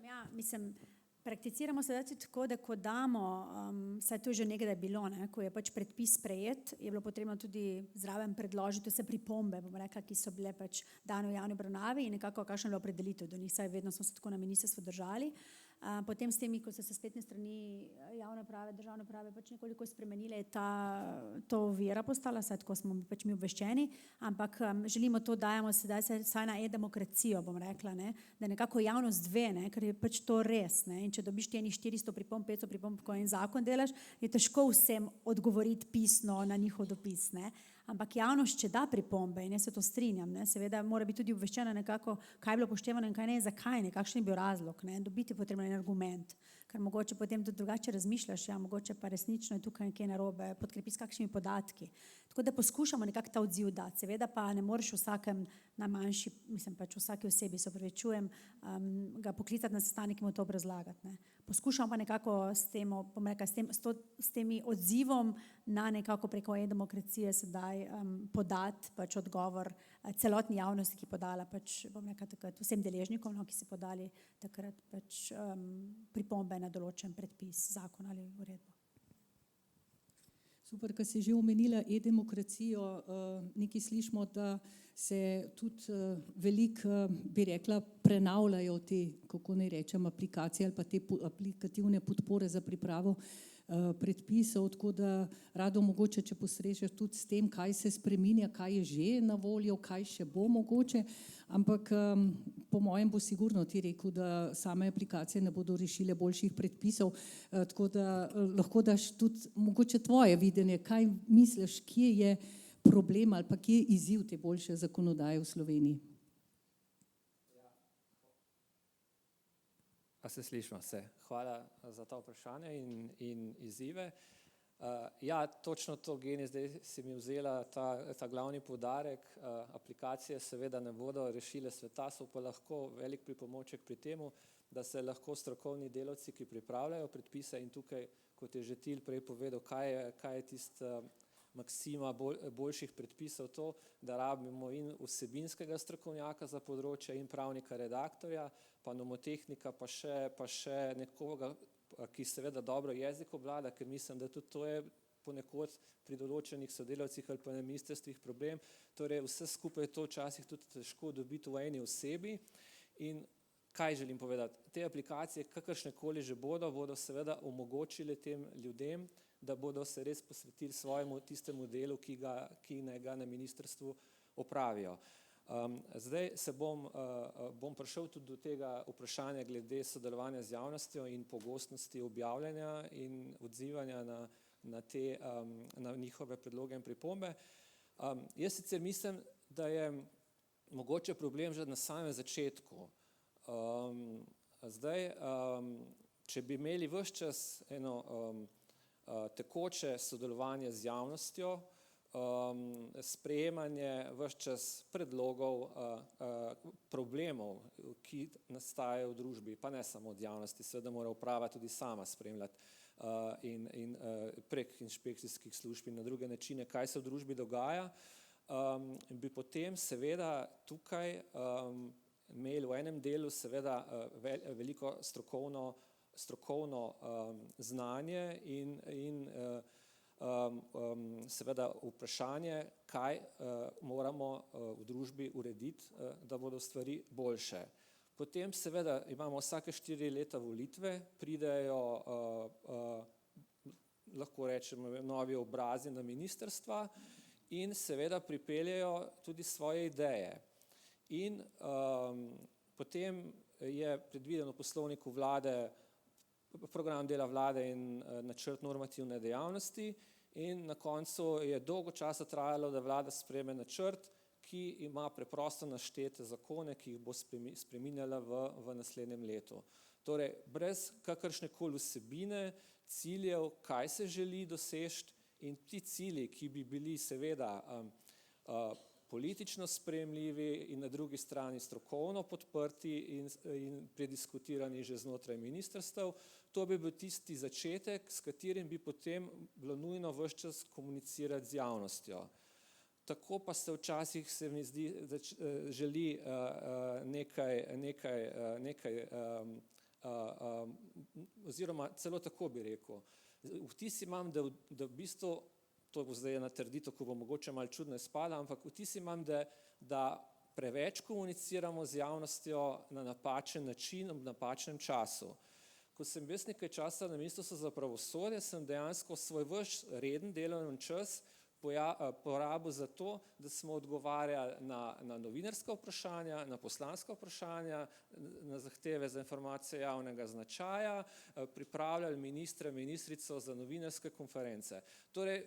Ja, mislim, prakticiramo se tudi tako, da ko damo, saj to že nekdaj bilo, ne, ko je pač predpis sprejet, je bilo potrebno tudi zraven predložiti vse pripombe, bom rekla, ki so bile pač dane v javni obravnavi in nekako kakšna je bila opredelitev do njih, saj vedno smo se tako na ministrstvu držali. Potem s temi, ko so se spletne strani javne uprave, državne uprave pač nekoliko spremenile, je to ovira postala, saj tako smo pač mi obveščeni, ampak želimo to dajemo sedaj saj na e-demokracijo, bom rekla, ne, da nekako javnost ve, ne, ker je pač to res, ne, in če dobiš ti 400 pripomb, 500 pripomb, ko en zakon delaš, je težko vsem odgovoriti pisno na njihov dopis, ne. Ampak javnost, če da pripombe, in jaz se to strinjam, ne, seveda mora biti tudi obveščena nekako, kaj je bilo upoštevano in kaj ne, zakaj ne, kakšen je bil razlog, ne, dobiti je potrebno en argument, ker mogoče potem tudi drugače razmišljaš, ja, mogoče pa resnično je tukaj nekaj narobe, podkrepi s kakšnimi podatki. Tako da poskušamo nekako ta odziv dati, seveda pa ne moreš vsakem najmanjši, mislim pač vsaki osebi, se opravičujem, ga poklicati na sestanek in mu to obrazlagati, ne. Poskušamo pa nekako s tem, bom rekla, s temi odzivom na nekako preko e-demokracije sedaj podati pač odgovor celotni javnosti, ki podala pač, bom rekla takrat, vsem deležnikom, no, ki so podali takrat pač pripombe na določen predpis, zakon ali uredbo. Super, ko si že omenila e-demokracijo, nekaj slišimo, da se tudi veliko, bi rekla, prenavljajo te, kako naj rečem, aplikacije ali pa te aplikativne podpore za pripravo predpisov, tako da rado mogoče, če postrežeš tudi s tem, kaj se spreminja, kaj je že na voljo, kaj še bo mogoče, ampak po mojem bo sigurno ti rekel, da same aplikacije ne bodo rešile boljših predpisov, tako da lahko daš tudi mogoče tvoje videnje, kaj misliš, kje je problem ali pa kje je izziv te boljše zakonodaje v Sloveniji. A se slišimo se. Hvala za ta vprašanje in izzive. Ja, točno to, Geni, zdaj si mi vzela ta glavni poudarek. Aplikacije seveda ne bodo rešile sveta, so pa lahko velik pripomoček pri temu, da se lahko strokovni delavci, ki pripravljajo predpise in tukaj, kot je že Til prej povedal, kaj je tista maksima boljših predpisov, to, da rabimo in vsebinskega strokovnjaka za področje in pravnika redaktorja, pa nomotehnika, pa še nekoga, ki seveda dobro jezik obvlada, ker mislim, da tudi to je ponekod pri določenih sodelavcih ali pa na ministrstvih problem. Torej vse skupaj to včasih tudi težko dobiti v eni osebi. In kaj želim povedati? Te aplikacije, kakršnekoli že bodo seveda omogočile tem ljudem, da bodo se res posvetili svojemu tistemu delu, ki naj ga na ministrstvu opravijo. Zdaj se bom prišel tudi do tega vprašanja glede sodelovanja z javnostjo in pogostnosti objavljanja in odzivanja na njihove predloge in pripombe. Jaz sicer mislim, da je mogoče problem že na samem začetku. Zdaj, če bi imeli ves čas eno tekoče sodelovanje z javnostjo, sprejemanje ves čas predlogov, problemov, ki nastajajo v družbi, pa ne samo od javnosti, seveda mora uprava tudi sama spremljati in prek inšpekcijskih služb in na druge načine, kaj se v družbi dogaja, bi potem seveda tukaj imeli v enem delu seveda veliko strokovno znanje in seveda vprašanje, kaj moramo v družbi urediti, da bodo stvari boljše. Potem seveda imamo vsake 4 leta volitve, pridejo, lahko rečemo, novi obrazi na ministrstva in seveda pripeljejo tudi svoje ideje. In potem je predvideno v poslovniku vlade program dela vlade in načrt normativne dejavnosti in na koncu je dolgo časa trajalo, da vlada sprejme načrt, ki ima preprosto naštete zakone, ki jih bo spreminjala v naslednjem letu. Torej, brez kakršnekoli vsebine, ciljev, kaj se želi doseči in ti cilji, ki bi bili seveda politično sprejemljivi in na drugi strani strokovno podprti in prediskutirani že znotraj ministrstev, to bi bil tisti začetek, s katerim bi potem bilo nujno ves čas komunicirati z javnostjo. Tako pa se včasih, se mi zdi, želi nekaj oziroma celo tako bi rekel. Vtis imam, da v bistvu, to bo zdaj ena trditev, ko bo mogoče malo čudno izpada, ampak vtis imam, da preveč komuniciramo z javnostjo na napačen način, v napačnem času. Ko sem bil nekaj časa na Ministrstvu za pravosodje, sem dejansko svoj ves reden delovni čas porabil za to, da smo odgovarjali na novinarska vprašanja, na poslanska vprašanja, na zahteve za informacije javnega značaja, pripravljali ministre, ministrico za novinarske konference. Torej,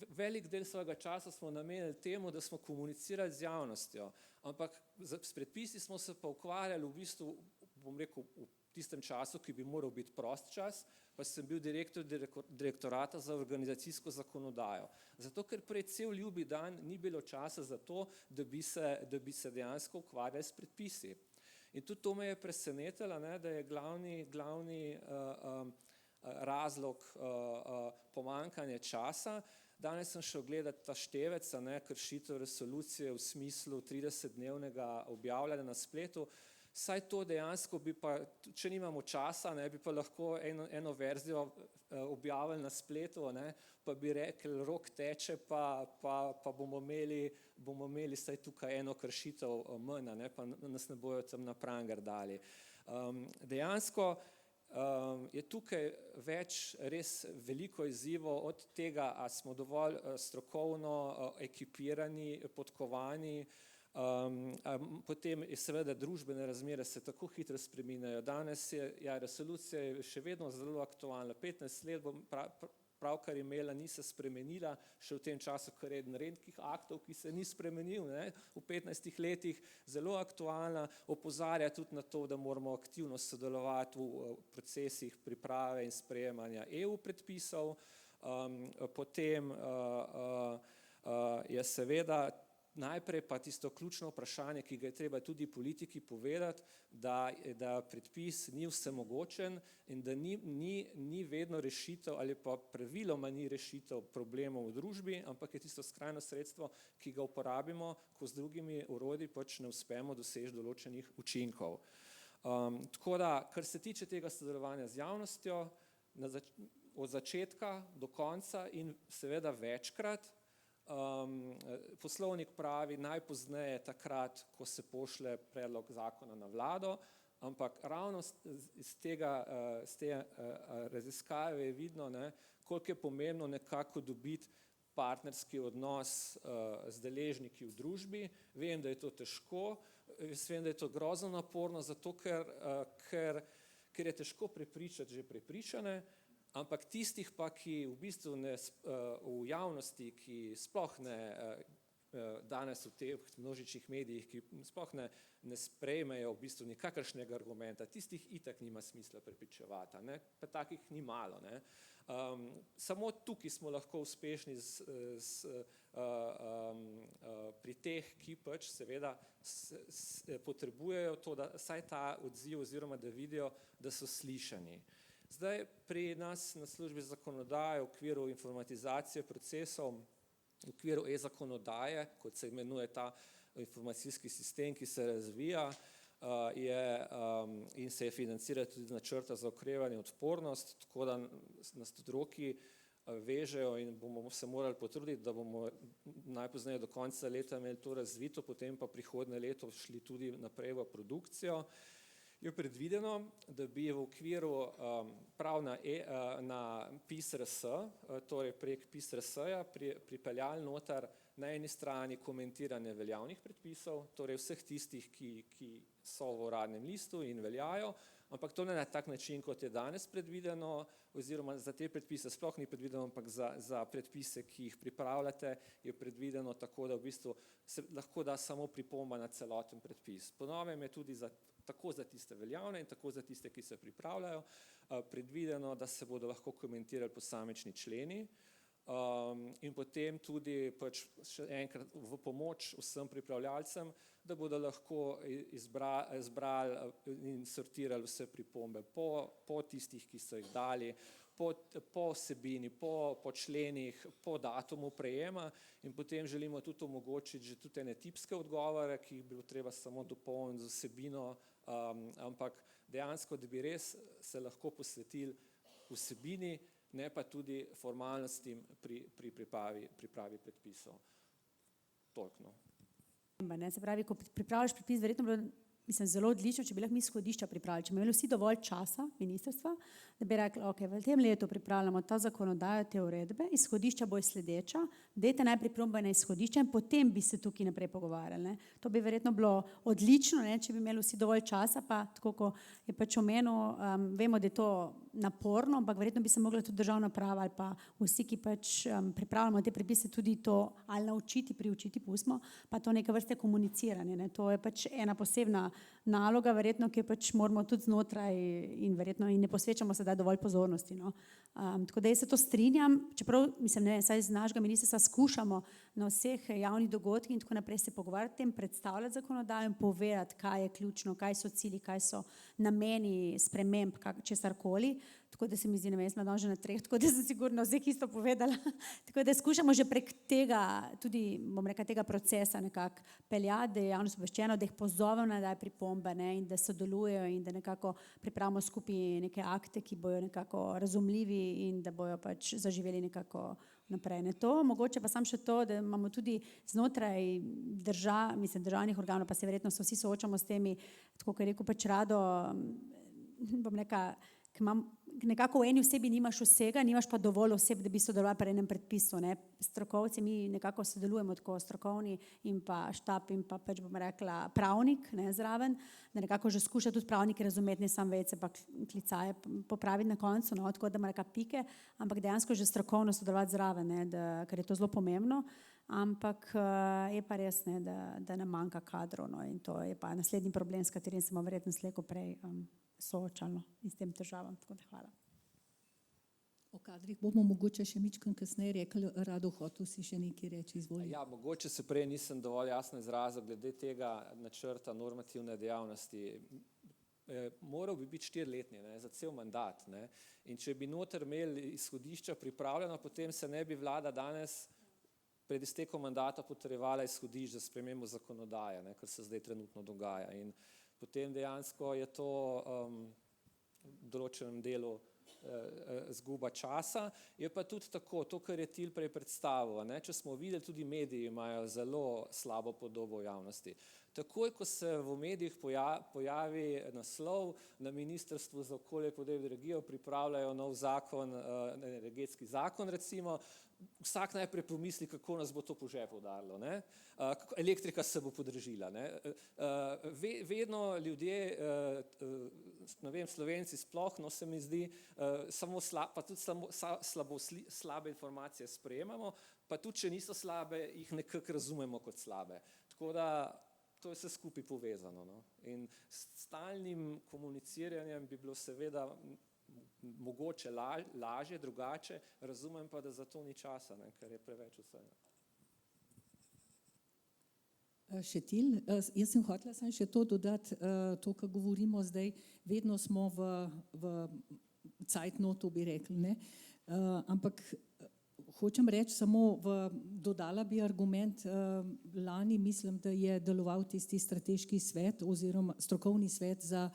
velik del svojega časa smo namenili temu, da smo komunicirali z javnostjo, ampak s predpisi smo se pa ukvarjali v bistvu, bom rekel, v tistem času, ki bi moral biti prost čas, pa sem bil direktor direktorata za organizacijsko zakonodajo. Zato, ker prej cel ljubi dan ni bilo časa za to, da bi se dejansko ukvarjali s predpisi. In tudi to me je presenetilo, da je glavni razlog pomanjkanje časa. Danes sem šel gledati ta števec, kršitev resolucije v smislu 30-dnevnega objavljanja na spletu. Saj to dejansko bi pa, če nimamo časa, bi pa lahko eno verzijo objavili na spletu, pa bi rekli, rok teče, pa bomo imeli saj tukaj eno kršitev manj, pa nas ne bojo tam na pranger dali. Dejansko je tukaj res veliko izzivov od tega, a smo dovolj strokovno ekipirani, podkovani. Potem je seveda družbene razmere se tako hitro spreminjajo. Danes je resolucija še vedno zelo aktualna. 15 let bom pravkar imela, ni se spremenila, še v tem času kar eden redkih aktov, ki se ni spremenil v 15 letih, zelo aktualna, opozarja tudi na to, da moramo aktivno sodelovati v procesih priprave in sprejemanja EU predpisov. Potem je seveda najprej pa tisto ključno vprašanje, ki ga je treba tudi politiki povedati, da predpis ni vsemogočen in da ni vedno rešitev ali pa praviloma ni rešitev problemov v družbi, ampak je tisto skrajno sredstvo, ki ga uporabimo, ko z drugimi orodji pač ne uspemo doseči določenih učinkov. Tako da, kar se tiče tega sodelovanja z javnostjo, od začetka do konca in seveda večkrat, poslovnik pravi najpozneje takrat, ko se pošlje predlog zakona na vlado, ampak ravno iz te raziskave je vidno, ne, koliko je pomembno nekako dobiti partnerski odnos z deležniki v družbi. Vem, da je to težko, vem, da je to grozno naporno, zato ker je težko prepričati že prepričane, ampak tistih pa, ki v bistvu v javnosti, ki sploh ne danes v teh množičnih medijih, ki sploh ne sprejmejo v bistvu nikakršnega argumenta, tistih itak nima smisla prepričevati, ne? Pa takih ni malo, ne? Samo tukaj smo lahko uspešni pri teh, ki pač seveda potrebujejo to, da vsaj ta odziv oziroma da vidijo, da so slišani. Zdaj pri nas na službi zakonodaje v okviru informatizacije procesov, v okviru e-zakonodaje, kot se imenuje ta informacijski sistem, ki se razvija in se je financira tudi z načrta za okrevanje in odpornost, tako da nas tudi roki vežejo in bomo se morali potruditi, da bomo najpozneje do konca leta imeli to razvito, potem pa prihodnje leto šli tudi naprej v produkcijo. Je predvideno, da bi v okviru prav na PISRS, torej prek PISRS-ja pripeljali noter na eni strani komentiranje veljavnih predpisov, torej vseh tistih, ki so v uradnem listu in veljajo, ampak to ne na tak način, kot je danes predvideno, oziroma za te predpise sploh ni predvideno, ampak za predpise, ki jih pripravljate, je predvideno tako, da v bistvu se lahko da samo pripomba na celoten predpis. Po novem je tudi tako za tiste veljavne in tako za tiste, ki se pripravljajo, predvideno, da se bodo lahko komentirali posamični členi in potem tudi pač še enkrat v pomoč vsem pripravljalcem, da bodo lahko izbrali in sortirali vse pripombe po tistih, ki so jih dali, po vsebini, po členih, po datumu prejema in potem želimo tudi omogočiti že tudi ene tipske odgovore, ki jih bi bilo treba samo dopolniti z vsebino, ampak dejansko, da bi res se lahko posvetili vsebini, ne pa tudi formalnostim pri pripravi predpisov. Toliko, no. Se pravi, ko pripravljaš predpis, verjetno bilo zelo odlično, če bi lahko mi izhodišča pripravili, če bi imeli vsi dovolj časa, ministrstva, da bi rekli, ok, v tem letu pripravljamo ta zakonodajo, te uredbe, izhodišča bo sledeča, dajte najprej pripombe na izhodišča in potem bi se tukaj naprej pogovarjali, ne. To bi verjetno bilo odlično, ne, če bi imeli vsi dovolj časa, pa tako, ko je pač omenil, vemo, da je to naporno, ampak verjetno bi se mogla tudi državna uprava ali pa vsi, ki pač pripravljamo te predpise, tudi to ali naučiti, priučiti, pustimo, pa to neke vrste komuniciranje, ne. To je pač ena posebna naloga, verjetno, ki pač moramo tudi znotraj in verjetno in ne posvečamo sedaj dovolj pozornosti, no. Tako da jaz se to strinjam, čeprav, ne, saj z našega ministrstva skušamo na vseh javnih dogodkih in tako naprej se pogovarjati o tem, predstavljati zakonodajo in povedati, kaj je ključno, kaj so cilji, kaj so nameni sprememb, česarkoli. Tako da se mi zdi, ne vem, jaz sem danes že na 3, tako da sem sigurno vseh isto povedala. Tako da skušamo že prek tega, tudi, bom rekla, tega procesa nekako peljati, da je javnost obveščena, da jih pozovemo, da dajo pripombe, ne, in da sodelujejo in da nekako pripravimo skupaj neke akte, ki bojo nekako razumljivi in da bojo pač zaživeli nekako naprej. Ne to, mogoče pa samo še to, da imamo tudi znotraj državnih organov, pa se verjetno se vsi soočamo s temi, tako kot je rekel pač Rado, bom rekla, nekako v eni osebi nimaš vsega, nimaš pa dovolj oseb, da bi sodelovali pri enem predpisu, ne. Strokovci, mi nekako sodelujemo tako strokovni in pa štab in pa pač bom rekla pravnik, ne, zraven, da nekako že skuša tudi pravniki razumeti, ne samo vece pa klicaje popraviti na koncu, no, tako da ima neka pike, ampak dejansko že strokovno sodelovati zraven, ne, ker je to zelo pomembno, ampak je pa res, ne, da nam manjka kadrov, no, in to je pa naslednji problem, s katerim se bomo verjetno slej ko prej soočali in s tem težavam, tako da hvala. O kadrih bomo mogoče še mičkeno kasneje rekli, Rado, hotel si še nekaj reči, izvoli. Ja, mogoče se prej nisem dovolj jasno izrazil glede tega načrta normativne dejavnosti. Moral bi biti 4-letni, ne, za cel mandat, ne, in če bi noter imeli izhodišča pripravljeno, potem se ne bi vlada danes pred iztekom mandata potrjevala izhodišč za spremembo zakonodaje, ne, kar se zdaj trenutno dogaja. In potem dejansko je to v določenem delu zguba časa. Je pa tudi tako, to, kar je Til prej predstavil, ne, če smo videli, tudi mediji imajo zelo slabo podobo v javnosti. Takoj, ko se v medijih pojavi naslov, na Ministrstvu za okolje, podnebje in energijo pripravljajo nov zakon, energetski zakon recimo, vsak najprej pomisli, kako nas bo to po žepu udarilo, ne? Elektrika se bo podražila, ne? Vedno ljudje, ne vem, Slovenci sploh, no se mi zdi, pa tudi slabe informacije sprejemamo, pa tudi, če niso slabe, jih nekako razumemo kot slabe. Tako da to je vse skupaj povezano, no? In s stalnim komuniciranjem bi bilo seveda mogoče lažje, drugače, razumem pa, da za to ni časa, ne, ker je preveč vsega. Še Til, jaz sem hotela samo še to dodati, to, kar govorimo zdaj, vedno smo v cajtnotu, bi rekli, ne? Ampak hočem reči samo, dodala bi argument, lani mislim, da je deloval tisti strateški svet oziroma strokovni svet za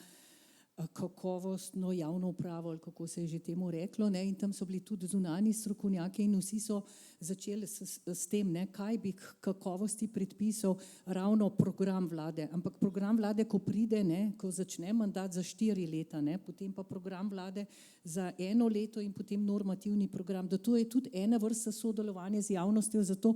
kakovostno javno upravo, ali kako se je že temu reklo, ne? In tam so bili tudi zunanji strokovnjaki in vsi so začeli s tem, ne? Kaj bi kakovosti predpisov ravno program vlade. Ampak program vlade, ko pride, ne? Ko začne mandat za 4 leta, ne? Potem pa program vlade za 1 leto in potem normativni program. Da to je tudi ena vrsta sodelovanja z javnostjo, zato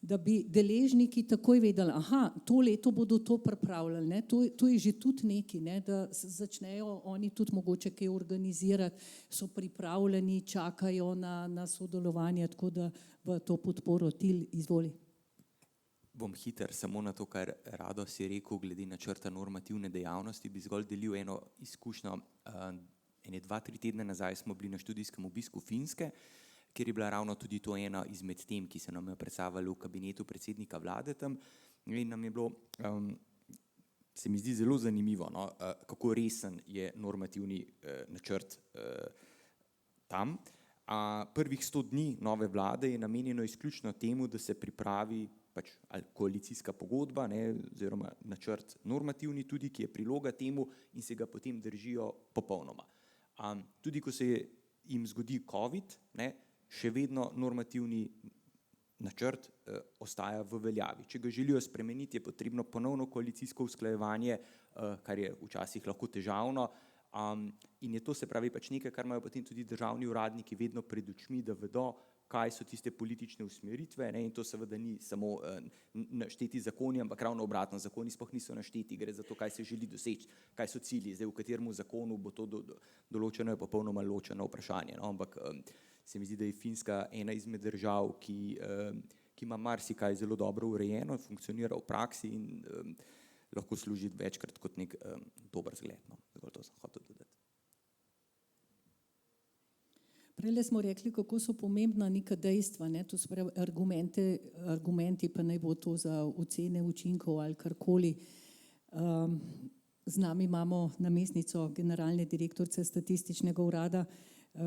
da bi deležniki takoj vedeli, aha, to leto bodo to pripravljali, ne? To je že tudi nekaj, ne? Da začnejo oni tudi mogoče kaj organizirati, so pripravljeni, čakajo na sodelovanje, tako da v to podporo. Til, izvoli. Bom hiter, samo na to, kar Rado si rekel, glede načrta normativne dejavnosti, bi zgolj delil eno izkušnjo. Ene 2-3 tedne nazaj smo bili na študijskem obisku Finske, kjer je bila ravno tudi to ena izmed tem, ki se nam je predstavila v kabinetu predsednika vlade tam. In nam je bilo, se mi zdi zelo zanimivo, no, kako resen je normativni načrt tam. Prvih 100 dni nove vlade je namenjeno izključno temu, da se pripravi pač ali koalicijska pogodba, ne, oziroma načrt normativni tudi, ki je priloga temu in se ga potem držijo popolnoma. Tudi ko se jim zgodi COVID, ne, še vedno normativni načrt ostaja v veljavi. Če ga želijo spremeniti, je potrebno ponovno koalicijsko usklajevanje, kar je včasih lahko težavno, in je to, se pravi, pač nekaj, kar imajo potem tudi državni uradniki vedno pred očmi, da vedo, kaj so tiste politične usmeritve, ne, in to seveda ni samo našteti zakoni, ampak ravno obratno, zakoni sploh niso našteti, gre za to, kaj se želi doseči, kaj so cilji, zdaj v katerem zakonu bo to določeno, je popolnoma ločeno vprašanje, no, ampak se mi zdi, da je Finska ena izmed držav, ki ima marsikaj zelo dobro urejeno, funkcionira v praksi in lahko služi večkrat kot nek dober zgled, no, zgolj to sem hotel dodati. Prejle smo rekli, kako so pomembna neka dejstva, ne? To se pravi argumenti, pa naj bo to za ocene učinkov ali karkoli. Z nami imamo namestnico generalne direktorice statističnega urada.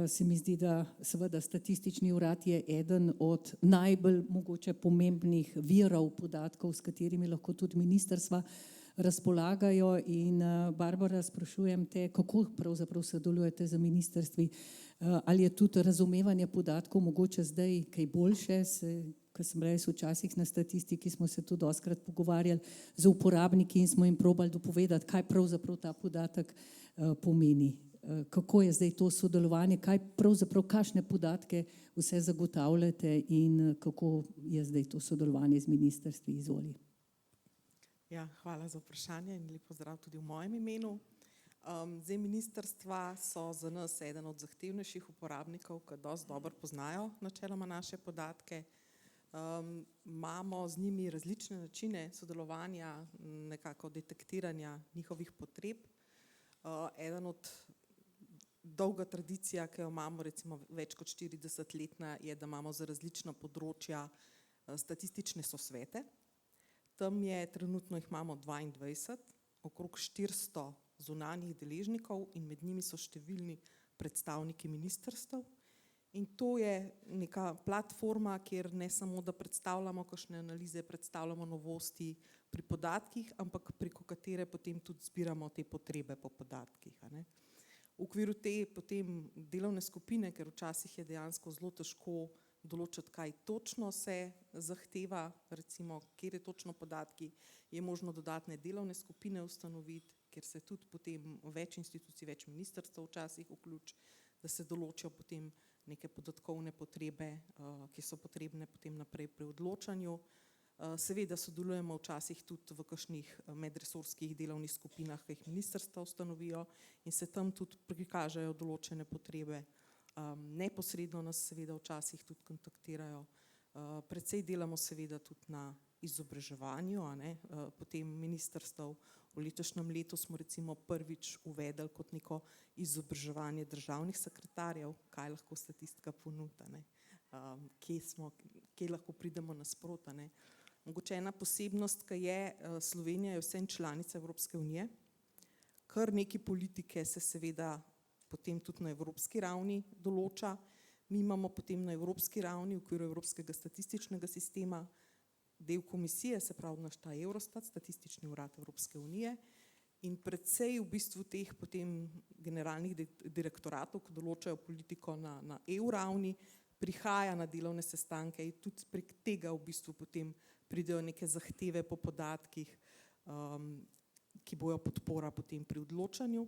Se mi zdi, da seveda statistični urad je eden od najbolj mogoče pomembnih virov podatkov, s katerimi lahko tudi ministrstva razpolagajo. In Barbara, sprašujem te, kako pravzaprav sodelujete z ministrstvi? Ali je tudi razumevanje podatkov mogoče zdaj kaj boljše? Ko sem res včasih na statistiki, smo se tudi dostikrat pogovarjali z uporabniki in smo jim probali dopovedati, kaj pravzaprav ta podatek pomeni. Kako je zdaj to sodelovanje, kaj pravzaprav, kakšne podatke vse zagotavljate in kako je zdaj to sodelovanje z ministrstvi? Izvoli. Ja, hvala za vprašanje in lep pozdrav tudi v mojem imenu. Zdaj, ministrstva so za nas eden od zahtevnejših uporabnikov, ki dosti dobro poznajo načeloma naše podatke. Imamo z njimi različne načine sodelovanja, nekako detektiranja njihovih potreb. Eden od dolga tradicija, ki jo imamo, recimo več kot 40-letna, je, da imamo za različna področja statistične sosvete. Tam je, trenutno jih imamo 22, okrog 400 zunanjih deležnikov in med njimi so številni predstavniki ministrstev. In to je neka platforma, kjer ne samo, da predstavljamo kakšne analize, predstavljamo novosti pri podatkih, ampak preko katere potem tudi zbiramo te potrebe po podatkih, a ne. V okviru te potem delovne skupine, ker včasih je dejansko zelo težko določiti, kaj točno se zahteva, recimo, kjer je točno podatki, je možno dodatne delovne skupine ustanoviti, ker se tudi potem več institucij, več ministrstev včasih vključi, da se določijo potem neke podatkovne potrebe, ki so potrebne potem naprej pri odločanju. Seveda sodelujemo včasih tudi v kakšnih medresorskih delovnih skupinah, ki jih ministrstva ustanovijo in se tam tudi prikažejo določene potrebe. Neposredno nas seveda včasih tudi kontaktirajo. Precej delamo seveda tudi na izobraževanju, potem ministrstev. V letošnjem letu smo recimo prvič uvedli kot neko izobraževanje državnih sekretarjev, kaj lahko statistika ponudi, kje lahko pridemo nasproti. Mogoče ena posebnost, ki je, Slovenija je vseeno članica Evropske unije, kar nekaj politike se seveda potem tudi na evropski ravni določa. Mi imamo potem na evropski ravni v okviru Evropskega statističnega sistema del komisije, se pravi naš ta Eurostat, Statistični urad Evropske unije, in predvsej v bistvu teh potem generalnih direktoratov, ki določajo politiko na EU ravni, prihaja na delovne sestanke in tudi prek tega v bistvu potem pridejo neke zahteve po podatkih, ki bojo podpora potem pri odločanju.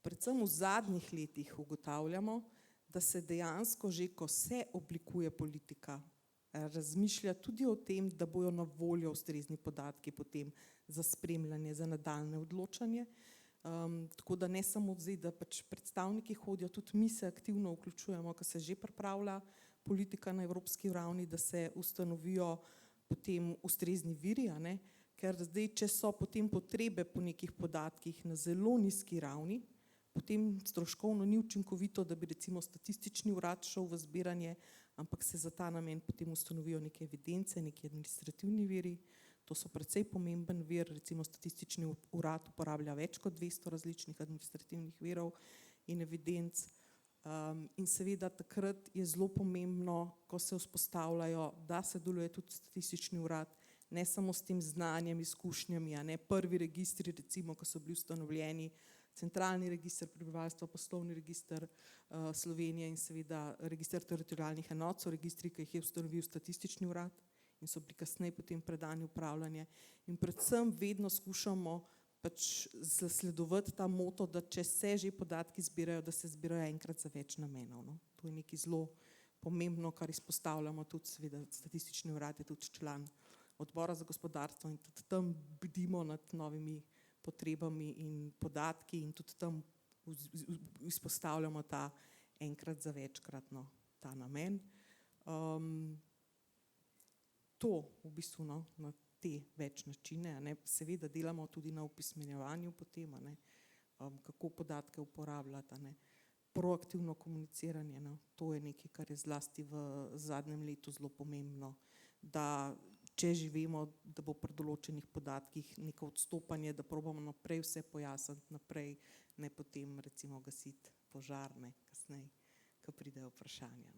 Predvsem v zadnjih letih ugotavljamo, da se dejansko že, ko se oblikuje politika, razmišlja tudi o tem, da bojo na voljo ustrezni podatki potem za spremljanje, za nadaljnje odločanje. Tako da ne samo zdaj, da pač predstavniki hodijo, tudi mi se aktivno vključujemo, ko se že pripravlja politika na evropski ravni, da se ustanovijo potem ustrezni viri, ker zdaj, če so potem potrebe po nekih podatkih na zelo nizki ravni, potem stroškovno ni učinkovito, da bi recimo statistični urad šel v zbiranje, ampak se za ta namen potem ustanovijo neke evidence, neki administrativni viri. To so precej pomemben vir, recimo statistični urad uporablja več kot 200 različnih administrativnih virov in evidenc. In seveda takrat je zelo pomembno, ko se vzpostavljajo, da se deluje tudi statistični urad, ne samo s tem znanjem, izkušnjami, prvi registri, recimo, ko so bili ustanovljeni, centralni register prebivalstva, poslovni register Slovenije in seveda register teritorialnih enot, so registri, ki jih je ustanovil statistični urad in so bili kasneje potem predani upravljanje. In predvsem vedno skušamo pač zasledovati ta moto, da če se že podatki zbirajo, da se zbirajo enkrat za več namenov. To je nekaj zelo pomembno, kar izpostavljamo tudi, seveda statistični urad je tudi član odbora za gospodarstvo in tudi tam bdimo nad novimi potrebami in podatki in tudi tam izpostavljamo ta enkrat za večkratno ta namen. To v bistvu na te več načine, seveda delamo tudi na opismenjevanju potem, kako podatke uporabljati, proaktivno komuniciranje, to je nekaj, kar je zlasti v zadnjem letu zelo pomembno, da če že vemo, da bo pri določenih podatkih neko odstopanje, da probamo naprej vse pojasniti, naprej, ne potem recimo gasiti požarne kasneje, ko pridejo vprašanja.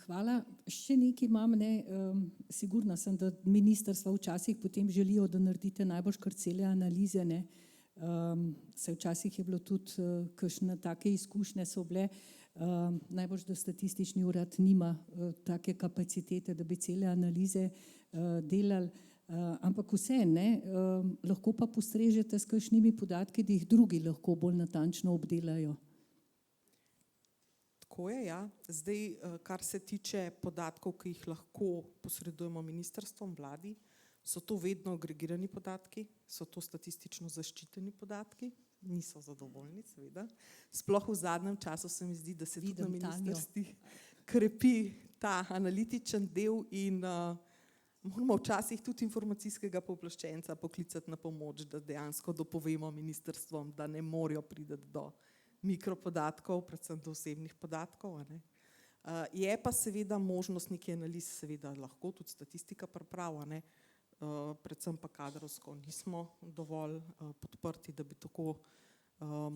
Hvala. Še nekaj imam, sigurna sem, da ministrstva včasih potem želijo, da naredite najbolj kar cele analize, se včasih je bilo tudi kakšne take izkušnje so bile, najbolj, da statistični urad nima take kapacitete, da bi cele analize delali, ampak vse, lahko pa postrežete s kakšnimi podatki, da jih drugi lahko bolj natančno obdelajo. Tako je, ja. Zdaj, kar se tiče podatkov, ki jih lahko posredujemo ministrstvom, vladi, so to vedno agregirani podatki, so to statistično zaščiteni podatki, niso zadovoljni, seveda. Sploh v zadnjem času se mi zdi, da se tudi na ministrstvih krepi ta analitičen del in moramo včasih tudi informacijskega pooblaščenca poklicati na pomoč, da dejansko dopovemo ministrstvom, da ne morejo priti do mikropodatkov, predvsem do osebnih podatkov. Je pa seveda možnost nekaj analiz, seveda lahko tudi statistika pripravi, predvsem pa kadrovsko nismo dovolj podprti, da bi tako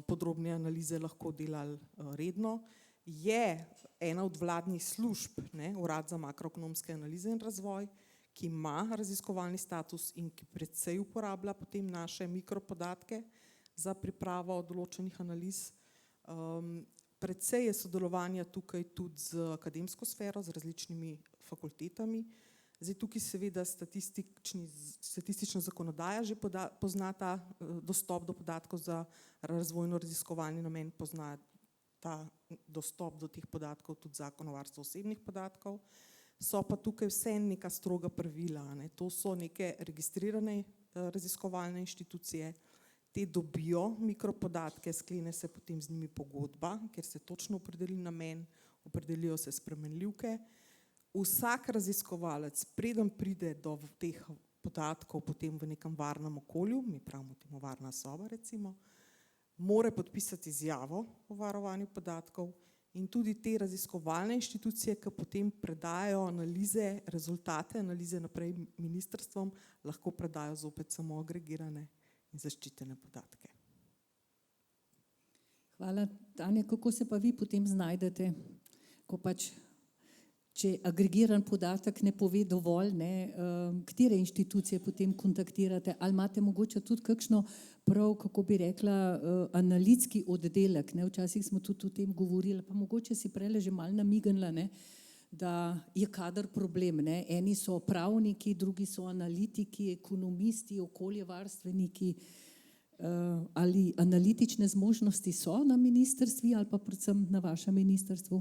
podrobne analize lahko delali redno. Je ena od vladnih služb, Urad za makroekonomske analize in razvoj, ki ima raziskovalni status in ki precej uporablja potem naše mikropodatke. za pripravo določenih analiz. Predvsej je sodelovanja tukaj tudi z akademsko sfero, z različnimi fakultetami. Zdaj tukaj seveda statistična zakonodaja že pozna ta dostop do podatkov za razvojno-raziskovalni namen, pozna ta dostop do teh podatkov tudi Zakon o varstvu osebnih podatkov. So pa tukaj vse neka stroga pravila, ne. To so neke registrirane raziskovalne inštitucije, te dobijo mikropodatke, sklene se potem z njimi pogodba, kjer se točno opredeli namen, opredelijo se spremenljivke. Vsak raziskovalec, preden pride do teh podatkov potem v nekem varnem okolju, mi pravimo temu varna soba recimo, mora podpisati izjavo o varovanju podatkov in tudi te raziskovalne inštitucije, ki potem predajo analize, rezultate analize naprej ministrstvom, lahko predajo zopet samo agregirane in zaščitene podatke. Hvala. Tanja, kako se pa vi potem znajdete, ko pač, če agregiran podatek ne pove dovolj, ne, katere inštitucije potem kontaktirate, ali imate mogoče tudi kakšno prav, kako bi rekla, analitski oddelek, ne, včasih smo tudi o tem govorili, pa mogoče si prejle že malo namignila, ne, da je kader problem, ne, eni so pravniki, drugi so analitiki, ekonomisti, okoljevarstveniki, ali analitične zmožnosti so na ministrstvi ali pa predvsem na vašem ministrstvu?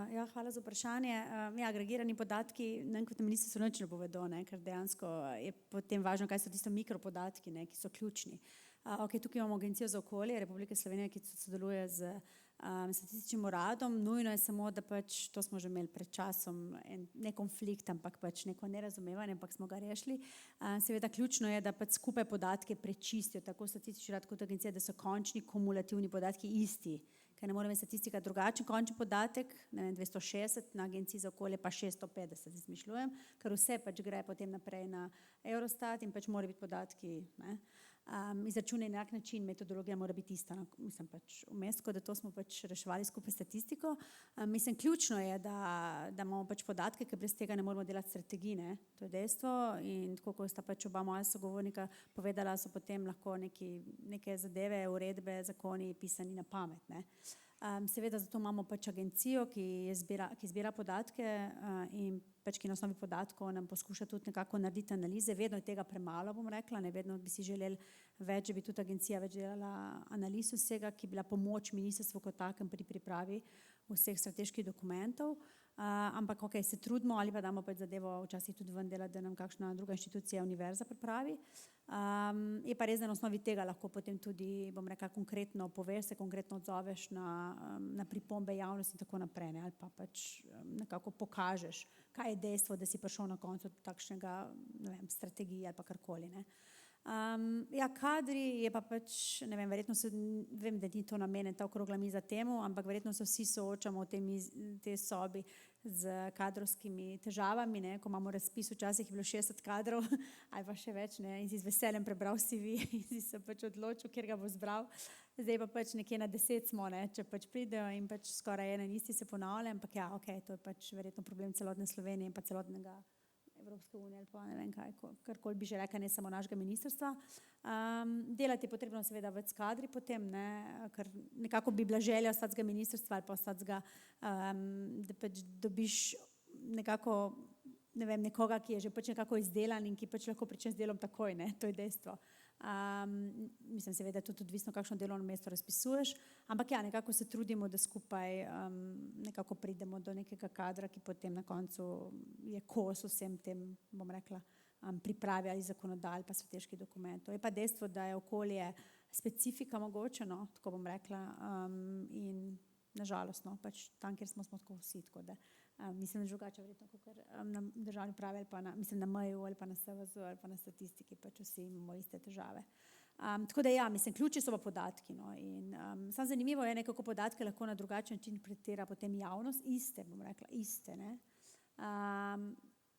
Ja, hvala za vprašanje. Ja, agregirani podatki nam kot na ministrstvu nič ne povedo, ne, ker dejansko je potem važno, kaj so tisto mikropodatki, ne, ki so ključni. Okay, tukaj imamo Agencijo za okolje Republike Slovenije, ki sodeluje z statističnim uradom. Nujno je samo, da pač, to smo že imeli pred časom, ne konflikt, ampak pač neko nerazumevanje, ampak smo ga rešili. Seveda ključno je, da pač skupaj podatke prečistijo, tako statistični urad kot agencija, da so končni kumulativni podatki isti. Ker ne more imeti statistika drugačen končni podatek, ne vem, 260, na Agenciji za okolje pa 650, izmišljujem, ker vse pač gre potem naprej na Eurostat in pač mora biti podatki, ne, izračunani na enak način, metodologija mora biti ista, mislim pač vmes, tako da to smo pač reševali skupaj statistiko. Mislim, ključno je, da imamo pač podatke, ker brez tega ne moramo delati strategije, to je dejstvo in tako, ko sta pač oba moja sogovornika povedala, so potem lahko neke zadeve, uredbe, zakoni pisani na pamet, ne. Seveda zato imamo pač agencijo, ki zbira podatke in pač ki na osnovi podatkov nam poskuša tudi nekako narediti analize. Vedno je tega premalo, bom rekla, ne, vedno bi si želeli več, bi tudi agencija več delala analiz vsega, ki bi bila pomoč ministrstvu kot takem pri pripravi vseh strateških dokumentov. Ampak ok, se trudimo ali pa damo pač zadevo včasih tudi ven delati, da nam kakšna druga inštitucija, univerza pripravi. Je pa res, da na osnovi tega lahko potem tudi, bom rekla, konkretno poveš, se konkretno odzoveš na pripombe javnosti in tako naprej, ne, ali pa pač nekako pokažeš, kaj je dejstvo, da si prišel na koncu takšnega, ne vem, strategije ali pa karkoli, ne. Ja, kadri je pa pač, ne vem, verjetno se, vem, da ni to namenjen ta okrogla miza temu, ampak verjetno se vsi soočamo v tej sobi z kadrovskimi težavami, ne, ko imamo razpis, včasih je bilo 60 kadrov ali pa še več, ne, in si z veseljem prebral CV in si se pač odločil, kjer ga bo zbral. Zdaj pa pač nekje na 10 smo, ne, če pač pridejo in pač skoraj ena in isti se ponavlja, ampak ja, ok, to je pač verjetno problem celotne Slovenije in pa celotnega Evropske unije ali pa ne vem kaj, karkoli bi že rekla, ne samo našega ministrstva. Delati je potrebno seveda več s kadri potem, ne, ker nekako bi bila želja statskega ministrstva ali pa statskega, da pač dobiš nekako, ne vem, nekoga, ki je že pač nekako izdelan in ki pač lahko prične z delom takoj, ne, to je dejstvo. Mislim seveda tudi odvisno, kakšno delovno mesto razpisuješ, ampak ja, nekako se trudimo, da skupaj nekako pridemo do nekega kadra, ki potem na koncu je kos vsem tem, bom rekla, pripravi ali zakonodaj ali pa strateških dokumentov. Je pa dejstvo, da je okolje specifika mogoče, no, tako bom rekla, in nažalost, no, pač tam, kjer smo tako vsi, tako da mislim, da drugače verjetno, kot na državni upravi ali pa na, mislim, na MJU ali pa na SVZ ali pa na statistiki, pač vsi imamo iste težave. Tako da ja, mislim, ključi so pa podatki, no, in samo zanimivo je, kako podatke lahko na drugačen način pretira potem javnost, iste, bom rekla, iste, ne.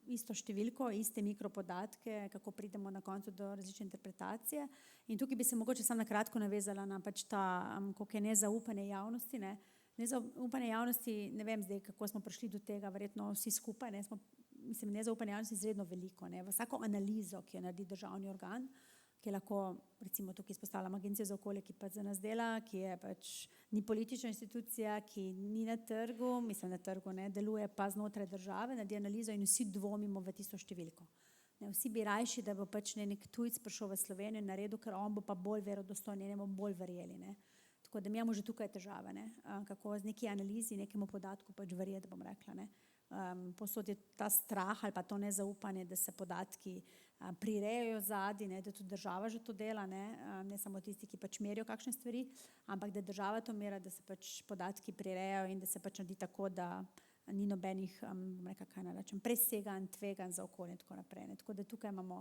Isto številko, iste mikropodatke, kako pridemo na koncu do različne interpretacije. In tukaj bi se mogoče samo na kratko navezala na pač ta, koliko je nezaupanje javnosti, ne. Nezaupanje javnosti, ne vem zdaj, kako smo prišli do tega, verjetno vsi skupaj, ne, smo, mislim, nezaupanje javnosti izredno veliko, ne, v vsako analizo, ki jo naredi državni organ, ki lahko, recimo tukaj izpostavljam Agencijo za okolje, ki pač za nas dela, ki je pač ni politična institucija, ki ni na trgu, mislim na trgu, ne, deluje pa znotraj države, naredi analizo in vsi dvomimo v tisto številko. Ne, vsi bi rajši, da bo pač nek tujec prišel v Slovenijo in naredil, ker on bo pa bolj verodostojen, njemu bolj verjeli. Ne. Tako da mi imamo že tukaj težave, ne, kako z neki analizi, nekemu podatku pač verjeti, bom rekla. Ne. Posod je ta strah ali pa to nezaupanje, da se podatki prirejajo zadnji, da tudi država že to dela, ne samo tisti, ki pač merijo kakšne stvari, ampak da država to mera, da se pač podatki prirejajo in da se pač naredi tako, da ni nobenih, kaj naj rečem, preseganj, tveganj za okolje in tako naprej. Ne. Tako da tukaj imamo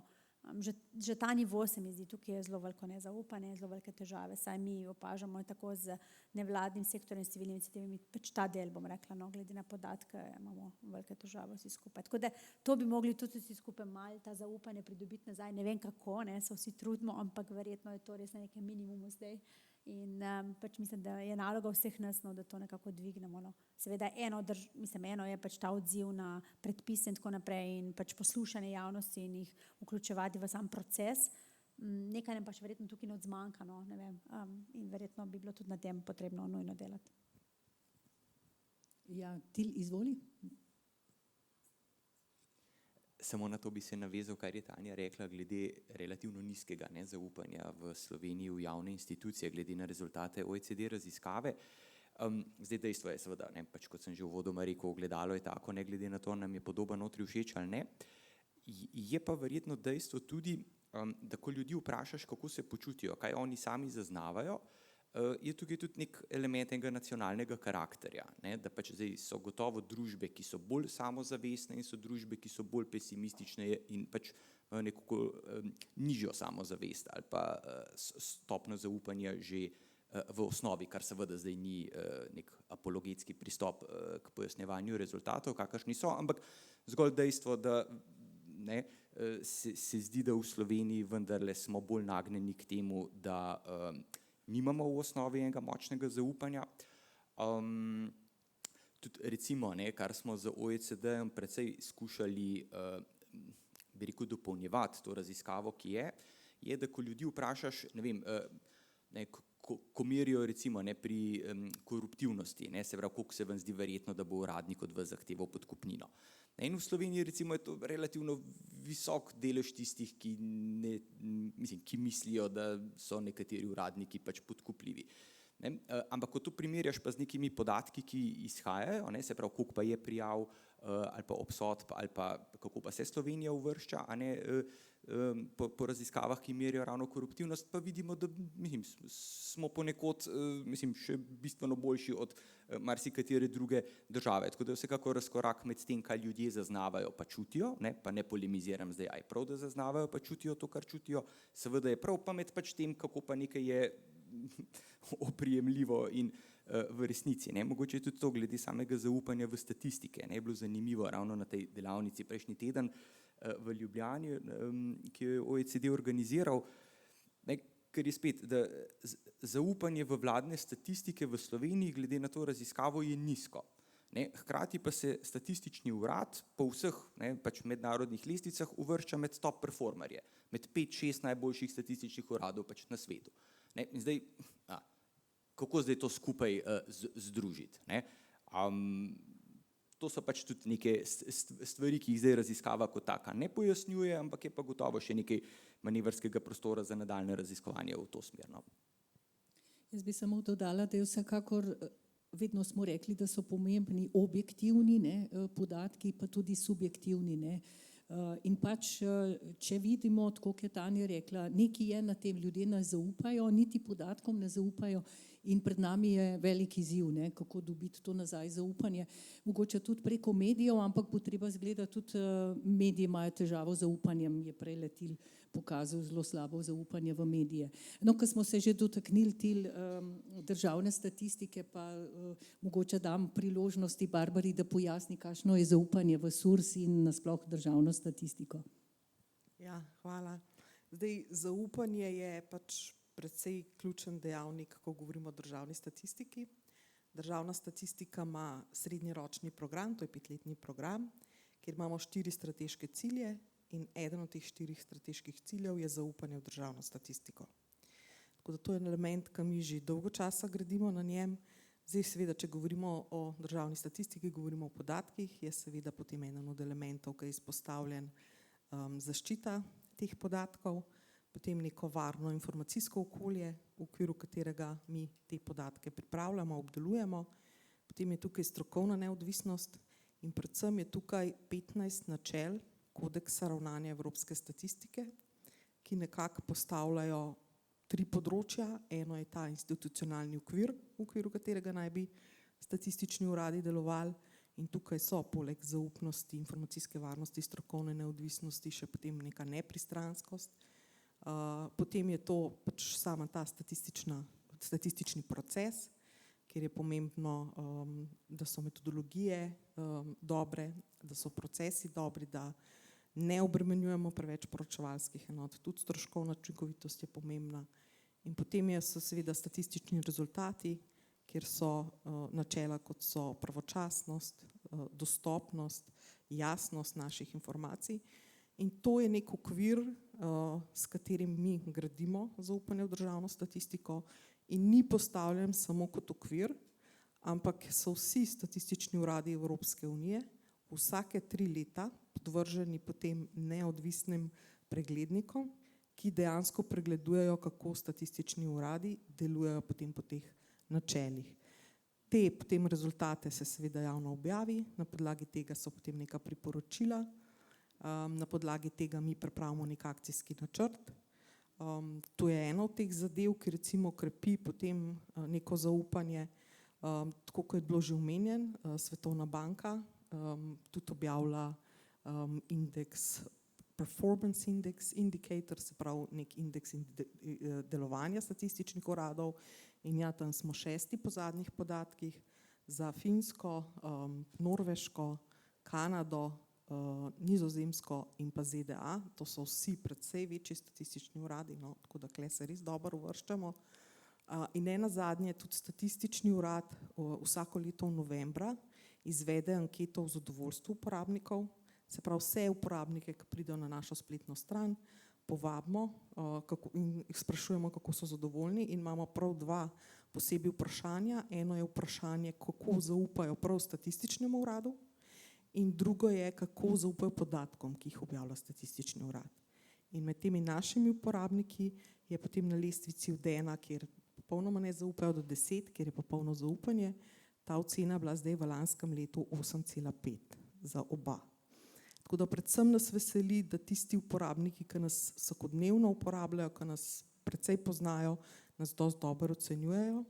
že ta nivo, se mi zdi, tukaj je zelo veliko nezaupanje, zelo velike težave, saj mi opažamo tako z nevladnim sektorjem, s civilnimi iniciativami, pač ta del, bom rekla, no, glede na podatke, imamo velike težave vsi skupaj. Tako da to bi mogli tudi vsi skupaj malo ta zaupanje pridobiti nazaj, ne vem kako, ne, se vsi trudimo, ampak verjetno je to res na nekem minimumu zdaj. In pač mislim, da je naloga vseh nas, no, da to nekako dvignemo. No. Seveda eno je pač ta odziv na predpise in tako naprej in pač poslušanje javnosti in jih vključevati v sam proces. Nekaj nam pa še verjetno tukaj not zmanjka, no, ne vem, in verjetno bi bilo tudi na tem potrebno nujno delati. Ja, Til, izvoli. Samo na to bi se navezal, kar je Tanja rekla, glede relativno nizkega nezaupanja v Sloveniji v javne institucije, glede na rezultate OECD raziskave. Zdaj dejstvo je seveda, ne, pač kot sem že uvodoma rekel, ogledalo je tako, ne glede na to, nam je podoba notri všeč ali ne. Je pa verjetno dejstvo tudi, da ko ljudi vprašaš, kako se počutijo, kaj oni sami zaznavajo, je tukaj tudi nek element enega nacionalnega karakterja, ne, da pač zdaj so gotovo družbe, ki so bolj samozavestne in so družbe, ki so bolj pesimistične in pač nekako nižjo samozavest ali pa stopnjo zaupanja že v osnovi, kar seveda zdaj ni nek apologetski pristop k pojasnjevanju rezultatov, kakršni so, ampak zgolj dejstvo, da ne, se zdi, da v Sloveniji vendarle smo bolj nagnjeni k temu, da nimamo v osnovi enega močnega zaupanja. Tudi recimo, ne, kar smo z OECD-jem precej skušali bi rekel, dopolnjevati to raziskavo, ki je, da ko ljudi vprašaš, ne vem, ne, ko merijo recimo ne, pri koruptivnosti, ne, se pravi, koliko se vam zdi verjetno, da bo uradnik od vas zahteval podkupnino. In v Sloveniji recimo je to relativno visok delež tistih, ki mislijo, da so nekateri uradniki pač podkupljivi. Ne? Ampak ko to primerjaš pa z nekimi podatki, ki izhajajo, ne, se pravi, koliko pa je prijav ali pa obsodb ali pa kako pa se Slovenija uvršča, a ne, po raziskavah, ki merijo ravno koruptivnost, pa vidimo, da smo ponekod še bistveno boljši od marsikatere druge države. Tako da je vsekakor razkorak med tem, kaj ljudje zaznavajo pa čutijo, ne, pa ne polemiziram zdaj, aj prav, da zaznavajo pa čutijo to, kar čutijo, seveda je prav, pa med pač tem, kako pa nekaj je oprijemljivo in v resnici. Ne. Mogoče je tudi to glede samega zaupanja v statistike. Ne, je bilo zanimivo ravno na tej delavnici prejšnji teden v Ljubljani, ki jo je OECD organiziral, ne, ker je spet, da zaupanje v vladne statistike v Sloveniji glede na to raziskavo je nizko. Ne, hkrati pa se statistični urad po vseh pač mednarodnih lestvicah uvršča med top performerje, med 5-6 najboljših statističnih uradov pač na svetu. Ne, in zdaj, kako zdaj to skupaj združiti? Ne? To so pač tudi neke stvari, ki jih zdaj raziskava kot taka ne pojasnjuje, ampak je pa gotovo še nekaj manevrskega prostora za nadaljne raziskovanje v to smer. No. Jaz bi samo dodala, da je vsekakor, vedno smo rekli, da so pomembni objektivni podatki, pa tudi subjektivni. Ne. In pač, če vidimo, tako kot je Tanja rekla, nekaj je na tem, ljudje ne zaupajo, niti podatkom ne zaupajo in pred nami je velik izziv, ne, kako dobiti to nazaj zaupanje. Mogoče tudi preko medijev, ampak bo treba zgledati tudi mediji imajo težavo z zaupanjem, je prej Til pokazal zelo slabo zaupanje v medije. No, ko smo se že dotaknili Til državne statistike, pa mogoče dam priložnosti Barbari, da pojasni, kakšno je zaupanje v SURS in nasploh državno statistiko. Ja, hvala. Zdaj, zaupanje je pač precej ključen dejavnik, ko govorimo o državni statistiki. Državna statistika ima srednjeročni program, to je 5-letni program, kjer imamo 4 strateške cilje, in eden od teh 4 strateških ciljev je zaupanje v državno statistiko. Tako da to je element, ki mi že dolgo časa gradimo na njem. Zdaj seveda, če govorimo o državni statistiki, govorimo o podatkih, je seveda potem eden od elementov, ki je izpostavljen zaščita teh podatkov, potem neko varno informacijsko okolje, v okviru katerega mi te podatke pripravljamo, obdelujemo, potem je tukaj strokovna neodvisnost in predvsem je tukaj 15 načel kodeksa ravnanja evropske statistike, ki nekako postavljajo 3 področja. Eno je ta institucionalni okvir, v okviru katerega naj bi statistični uradi delovali, in tukaj so poleg zaupnosti, informacijske varnosti, strokovne neodvisnosti še potem neka nepristranskost. Potem je to pač sama ta statistični proces, kjer je pomembno, da so metodologije dobre, da so procesi dobri, da ne obremenjujemo preveč poročevalskih enot, tudi stroškovna učinkovitost je pomembna. In potem so seveda statistični rezultati, kjer so načela, kot so pravočasnost, dostopnost, jasnost naših informacij. In to je nek okvir, s katerim mi gradimo zaupanje v državno statistiko in ni postavljen samo kot okvir, ampak so vsi statistični uradi Evropske unije vsake 3 leta podvrženi potem neodvisnim preglednikom, ki dejansko pregledujejo, kako statistični uradi delujejo potem po teh načelih. Te potem rezultate se seveda javno objavi, na podlagi tega so potem neka priporočila, na podlagi tega mi pripravimo nek akcijski načrt. To je ena od teh zadev, ki recimo krepi potem neko zaupanje, tako kot je bilo že omenjen, Svetovna banka tudi objavlja indeks, performance index, indicator, se pravi nek indeks delovanja statističnih uradov, in ja, tam smo 6. po zadnjih podatkih, za Finsko, Norveško, Kanado, Nizozemsko in pa ZDA, to so vsi precej večji statistični uradi, no, tako da tukaj se res dobro uvrščamo. In nenazadnje tudi statistični urad vsako leto v novembra izvede anketo o zadovoljstvu uporabnikov, se pravi vse uporabnike, ki pridejo na našo spletno stran, povabimo in jih sprašujemo, kako so zadovoljni, in imamo prav 2 posebej vprašanja. Eno je vprašanje, kako zaupajo prav statističnemu uradu, in drugo je, kako zaupajo podatkom, ki jih objavlja statistični urad. In med temi našimi uporabniki je potem na lestvici od 1, kjer popolnoma ne zaupajo, do 10, kjer je popolno zaupanje. Ta ocena bila zdaj v lanskem letu 8,5 za oba. Tako da predvsem nas veseli, da tisti uporabniki, ki nas vsakodnevno uporabljajo, ki nas precej poznajo, nas dosti dobro ocenjujejo.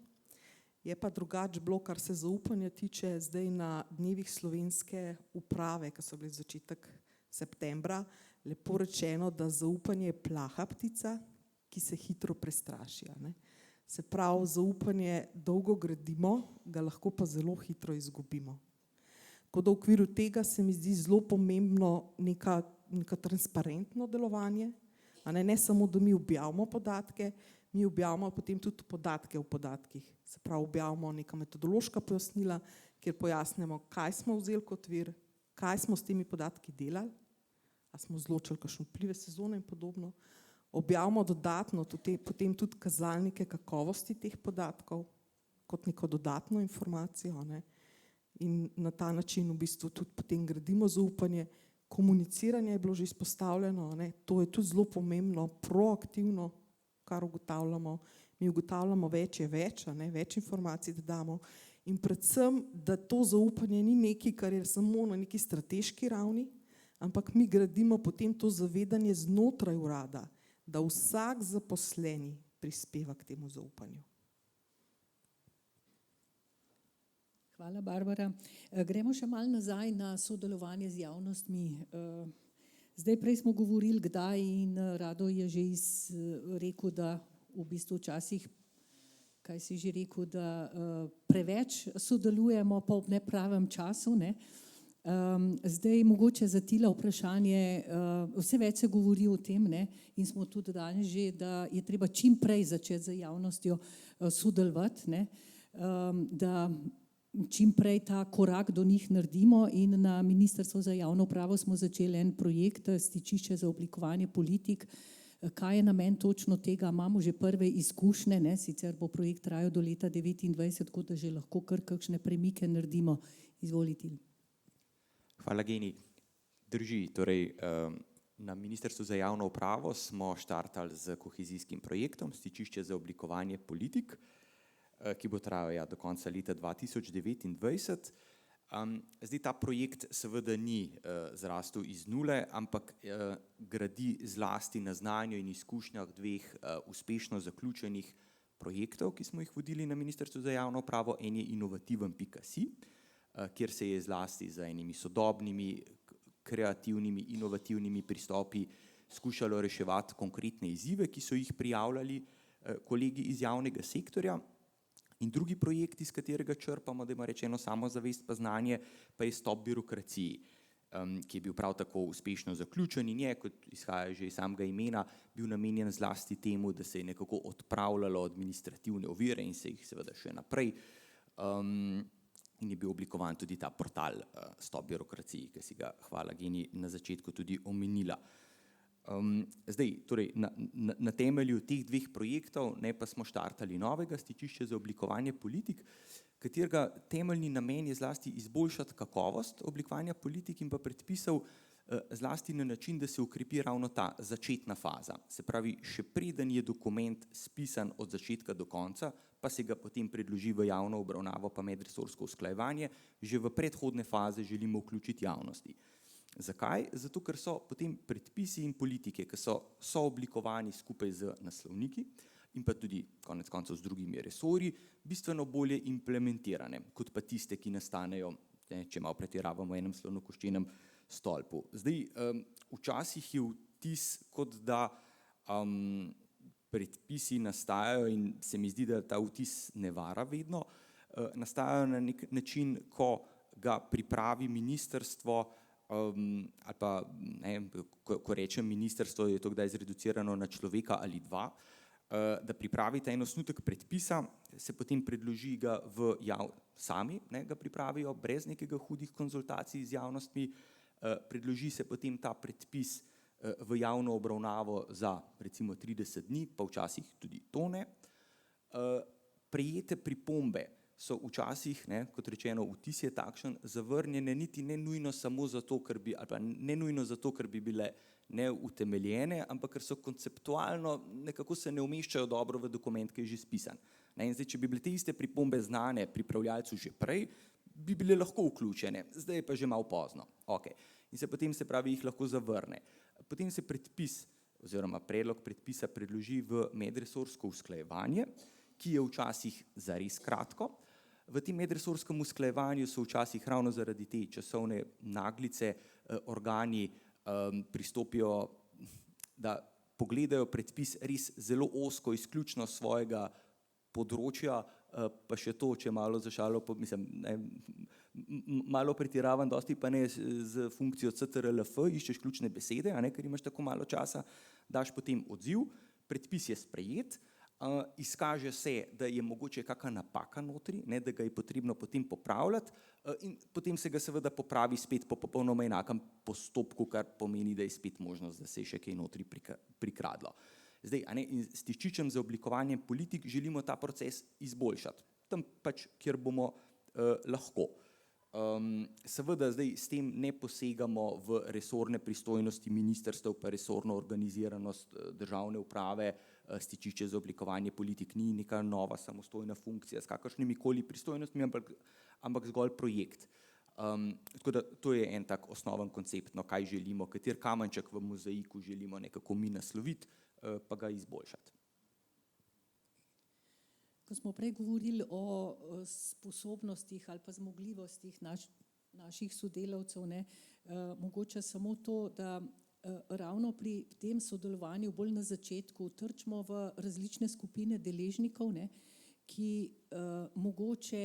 Je pa drugače bilo, kar se zaupanja tiče, zdaj na dnevih slovenske uprave, ki so bili začetek septembra, lepo rečeno, da zaupanje je plaha ptica, ki se hitro prestraši. Se pravi, zaupanje dolgo gradimo, ga lahko pa zelo hitro izgubimo. Tako da v okviru tega se mi zdi zelo pomembno neka transparentno delovanje, ne samo, da mi objavimo podatke, mi objavimo potem tudi podatke v podatkih. Se pravi, objavimo neka metodološka pojasnila, kjer pojasnimo, kaj smo vzeli kot vir, kaj smo s temi podatki delali, a smo izločili kakšne vplive sezone in podobno. Objavimo dodatno potem tudi kazalnike kakovosti teh podatkov kot neko dodatno informacijo, in na ta način v bistvu tudi potem gradimo zaupanje. Komuniciranje je bilo že izpostavljeno, to je tudi zelo pomembno, proaktivno, kar ugotavljamo. Mi ugotavljamo več je več, več informacij da damo, in predvsem, da to zaupanje ni nekaj, kar je samo na neki strateški ravni, ampak mi gradimo potem to zavedanje znotraj urada, da vsak zaposleni prispeva k temu zaupanju. Hvala, Barbara. Gremo še malo nazaj na sodelovanje z javnostmi. Zdaj prej smo govorili, kdaj, in Rado je že rekel, da v bistvu včasih, kaj si že rekel, da preveč sodelujemo pa ob nepravem času. Zdaj mogoče za tile vprašanje, vse več se govori o tem, in smo tudi danes že, da je treba čim prej začeti z javnostjo sodelovati, da čim prej ta korak do njih naredimo in na Ministrstvu za javno upravo smo začeli en projekt Stičišče za oblikovanje politik. Kaj je namen točno tega? Imamo že prve izkušnje, ne? Sicer bo projekt trajal do leta 2029, tako da že lahko kar kakšne premike naredimo. Izvolite. Hvala, Geni. Drži, torej na Ministrstvu za javno upravo smo štartali z kohezijskim projektom Stičišče za oblikovanje politik, ki bo trajal do konca leta 2029. Zdaj ta projekt seveda ni zrastel iz nule, ampak gradi zlasti na znanju in izkušnjah dveh uspešno zaključenih projektov, ki smo jih vodili na Ministrstvu za javno upravo. En je Inovativen.si, kjer se je zlasti z enimi sodobnimi, kreativnimi, inovativnimi pristopi skušalo reševati konkretne izzive, ki so jih prijavljali kolegi iz javnega sektorja. In drugi projekt, iz katerega črpamo, da ima rečeno samozavest pa znanje, pa je Stop birokraciji, ki je bil prav tako uspešno zaključen in je, kot izhaja že iz samega imena, bil namenjen zlasti temu, da se je nekako odpravljalo administrativne ovire in se jih seveda še naprej. In je bil oblikovan tudi ta portal Stop birokraciji, ki si ga, hvala Geni, na začetku tudi omenila. Zdaj, torej, na temelju teh dveh projektov ne pa smo štartali novega Stičišče za oblikovanje politik, katerega temeljni namen je zlasti izboljšati kakovost oblikovanja politik in pa predpisov zlasti na način, da se ukrepi ravno ta začetna faza. Se pravi, še preden je dokument spisan od začetka do konca, pa se ga potem predloži v javno obravnavo pa medresorsko usklajevanje, že v predhodne faze želimo vključiti javnosti. Zakaj? Zato, ker so potem predpisi in politike, ki so oblikovani skupaj z naslovniki in pa tudi konec koncev z drugimi resorji, bistveno bolje implementirane, kot pa tiste, ki nastanejo, če malo pretiravamo, v enem slonokoščenem stolpu. Zdaj, včasih je vtis, kot da predpisi nastajajo in se mi zdi, da ta vtis ne vara vedno, nastajajo na nek način, ko ga pripravi ministrstvo, ali pa, ko rečem ministrstvo, je to kdaj zreducirano na človeka ali dva, da pripravite en osnutek predpisa, se potem predloži ga sami, ga pripravijo brez nekega hudih konzultacij z javnostmi, predloži se potem ta predpis v javno obravnavo za recimo 30 dni, pa včasih tudi to ne. Prejete pripombe so včasih, kot rečeno, vtis je takšen, zavrnjene niti ne nujno samo zato, ker bi, ali pa ne nujno zato, ker bi bile neutemeljene, ampak ker so konceptualno, nekako se ne umeščajo dobro v dokument, ki je že spisan. In zdaj, če bi bile te iste pripombe znane pripravljalcu že prej, bi bile lahko vključene, zdaj je pa že malo pozno. Okay. In se potem, se pravi, jih lahko zavrne. Potem se predpis oziroma predlog predpisa predloži v medresorsko usklajevanje, ki je včasih zares kratko. V tem medresorskem usklajevanju so včasih ravno zaradi te časovne naglice organi pristopijo, da pogledajo predpis res zelo ozko, izključno svojega področja, pa še to, če malo za šalo, malo pretiravam, dosti pa ne z funkcijo CTRL-F, iščeš ključne besede, ker imaš tako malo časa, daš potem odziv, predpis je sprejet, izkaže se, da je mogoče kakšna napaka notri, da ga je potrebno potem popravljati in potem se ga seveda popravi spet po popolnoma enakem postopku, kar pomeni, da je spet možnost, da se je še kaj notri prikradlo. Zdaj, s Stičiščem za oblikovanje politik želimo ta proces izboljšati, tam pač, kjer bomo lahko. Seveda zdaj s tem ne posegamo v resorne pristojnosti ministrstev pa resorno organiziranost državne uprave. Stičišče za oblikovanje politik ni neka nova samostojna funkcija s kakršnimi koli pristojnostmi, ampak zgolj projekt. Tako da to je en tak osnoven koncept, kaj želimo, kater kamenček v mozaiku želimo nekako mi nasloviti, pa ga izboljšati. Ko smo prej govorili o sposobnostih ali pa zmogljivostih naših sodelavcev, mogoče samo to, da ravno pri tem sodelovanju bolj na začetku trčimo v različne skupine deležnikov, ki mogoče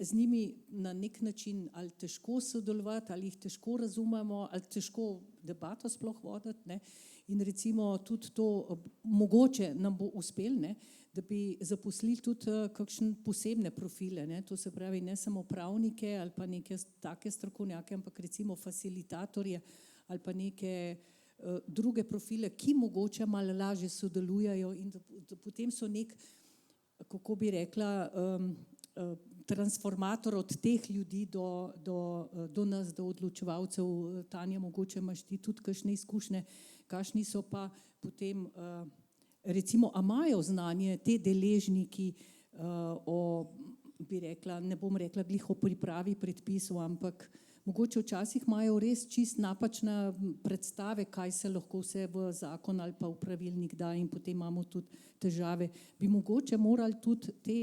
z njimi na nek način ali težko sodelovati, ali jih težko razumemo, ali težko debato sploh voditi, ne. In recimo tudi to, mogoče nam bo uspelo, ne, da bi zaposlili tudi kakšne posebne profile, ne, to se pravi ne samo pravnike ali pa neke take strokovnjake, ampak recimo facilitatorje ali pa neke druge profile, ki mogoče malo lažje sodelujejo in da potem so nek, kako bi rekla, transformator od teh ljudi do nas, do odločevalcev. Tanja, mogoče imaš ti tudi kakšne izkušnje, kakšni so pa potem, recimo, a imajo znanje te deležniki bi rekla, ne bom rekla glih o pripravi predpisov, ampak mogoče včasih imajo res čist napačne predstave, kaj se lahko vse v zakon ali pa v pravilnik da in potem imamo tudi težave. Bi mogoče morali tudi te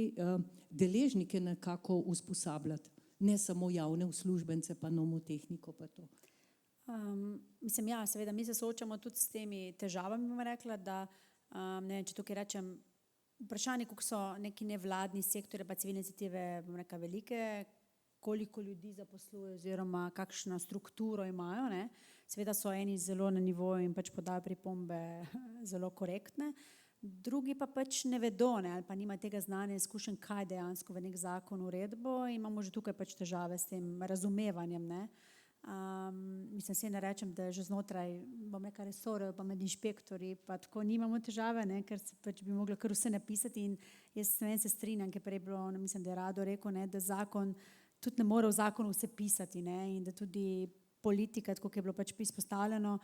deležnike nekako usposabljati, ne samo javne uslužbence pa nomotehniko pa to. Mislim, ja, seveda, mi se soočamo tudi s temi težavami, bom rekla, da, ne vem, če tukaj rečem, vprašanje, koliko so neki nevladni sektorji pa civilne iniciative, bom rekla, velike, koliko ljudi zaposlujejo oziroma kakšno strukturo imajo, ne. Seveda so eni zelo na nivoju in pač podajo pripombe zelo korektne, drugi pa pač ne vedo, ne, ali pa nimajo tega znanja in izkušenj, kaj dejansko v nek zakon, uredbo, in imamo že tukaj pač težave s tem razumevanjem, ne. Mislim, se ne rečem, da že znotraj, bom rekla, resorjev pa med inšpektorji pa tako nimamo težave, ne, ker se pač bi moglo kar vse napisati in jaz ne vem, se strinjam, ker prej je bilo, mislim, da je Rado rekel, ne, da zakon tudi ne more v zakonu vse pisati, ne, in da tudi politika, tako je bilo pač izpostavljeno,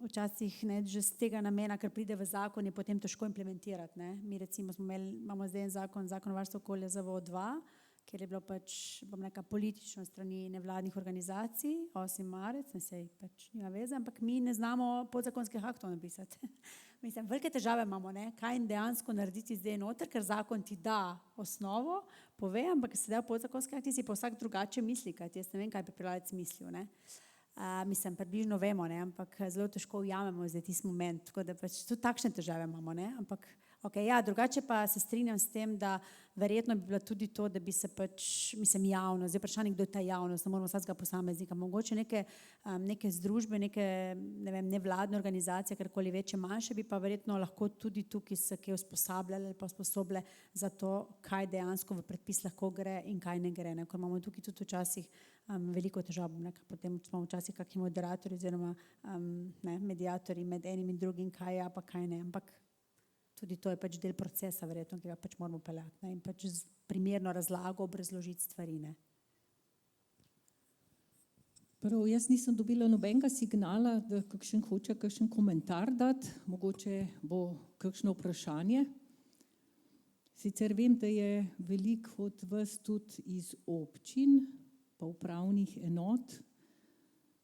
včasih ne, že z tega namena, ker pride v zakon, je potem težko implementirati, ne. Mi recimo imamo zdaj en zakon o varstvu okolja ZVO-2, kjer je bilo pač, bom rekla, politično strani nevladnih organizacij, 8. marec, ne, sej pač nima veze, ampak mi ne znamo podzakonskih aktov napisati. Mislim, velike težave imamo, ne, kaj dejansko narediti zdaj noter, ker zakon ti da osnovo, pove, ampak sedaj v podzakonskih aktih si pa vsak drugače misli, kajti jaz ne vem, kaj bi pripravljavec mislil, ne. Mislim, približno vemo, ne, ampak zelo težko ujamemo zdaj tisti moment, tako da pač tudi takšne težave imamo, ne, ampak okay, ja, drugače pa se strinjam s tem, da verjetno bi bilo tudi to, da bi se pač, mislim, javnost, zdaj vprašanje, kdo je ta javnost, ne moramo vsakega posameznika, mogoče neke združbe, neke, ne vem, nevladne organizacije, karkoli večje, manjše, bi pa verjetno lahko tudi tukaj se kaj usposabljali ali pa usposobile za to, kaj dejansko v predpis lahko gre in kaj ne gre, ne, ker imamo tukaj tudi včasih veliko težav, ne, potem smo včasih kakšni moderatorji oziroma ne, mediatorji med enim in drugim, kaj je, pa kaj ne, ampak tudi to je pač del procesa, verjetno, ki ga pač moramo peljati, ne, in pač z primerno razlago obrazložiti stvari, ne. Prav, jaz nisem dobila nobenega signala, da kakšen hoče kakšen komentar dati, mogoče bo kakšno vprašanje. Sicer vem, da je veliko od vas tudi iz občin pa upravnih enot,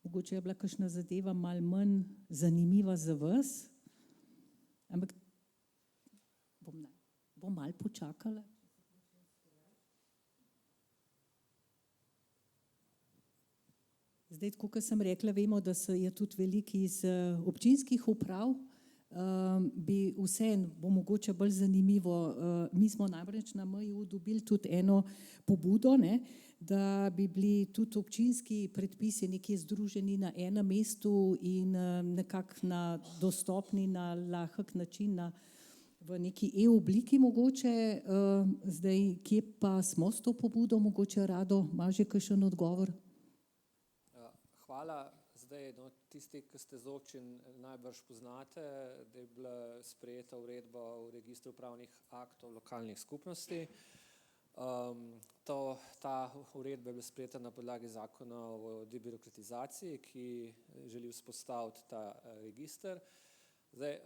mogoče je bila kakšna zadeva malo manj zanimiva za vas, ampak bom malo počakala. Zdaj, tako kot sem rekla, vemo, da je tudi veliko iz občinskih uprav, bi vseeno, bo mogoče bolj zanimivo, mi smo namreč na MJU dobili tudi eno pobudo, ne, da bi bili tudi občinski predpisi nekje združeni na enem mestu in nekako dostopni na lahek način, v neki e-obliki mogoče. Zdaj, kje pa smo s to pobudo, mogoče Rado, imaš že kakšen odgovor? Hvala. Zdaj, no, tisti, ki ste z občin, najbrž poznate, da je bila sprejeta uredba o registru upravnih aktov lokalnih skupnosti. Ta uredba je bila sprejeta na podlagi zakona o debirokratizaciji, ki želi vzpostaviti ta register. Zdaj,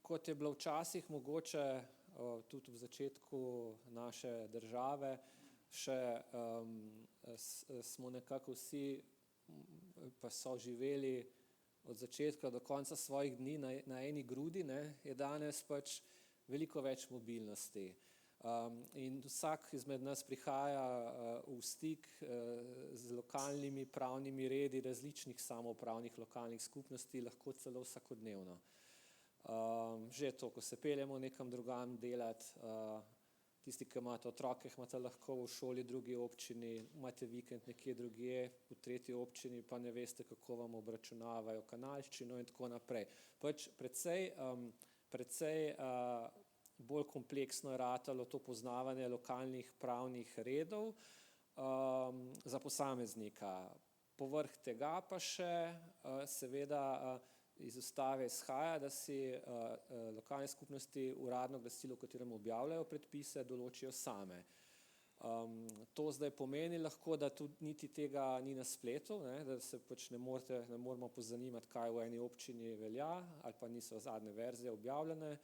kot je bilo včasih mogoče tudi v začetku naše države, še smo nekako vsi pa so živeli od začetka do konca svojih dni na eni grudi, ne, je danes pač veliko več mobilnosti. In vsak izmed nas prihaja v stik z lokalnimi pravnimi redi različnih samoupravnih lokalnih skupnosti, lahko celo vsakodnevno. Že to, ko se peljemo nekam drugam delati, tisti, ki imate otroke, imate lahko v šoli v drugi občini, imate vikend nekje drugje, v tretji občini, pa ne veste, kako vam obračunavajo kanalščino in tako naprej. Pač precej bolj kompleksno je ratalo to poznavanje lokalnih pravnih redov za posameznika. Povrh tega pa še seveda iz ustave izhaja, da si lokalne skupnosti uradno glasilo, v katerem objavljajo predpise, določijo same. To zdaj pomeni lahko, da tudi niti tega ni na spletu, ne, da se pač ne moramo pozanimati, kaj v eni občini velja, ali pa niso zadnje verzije objavljene,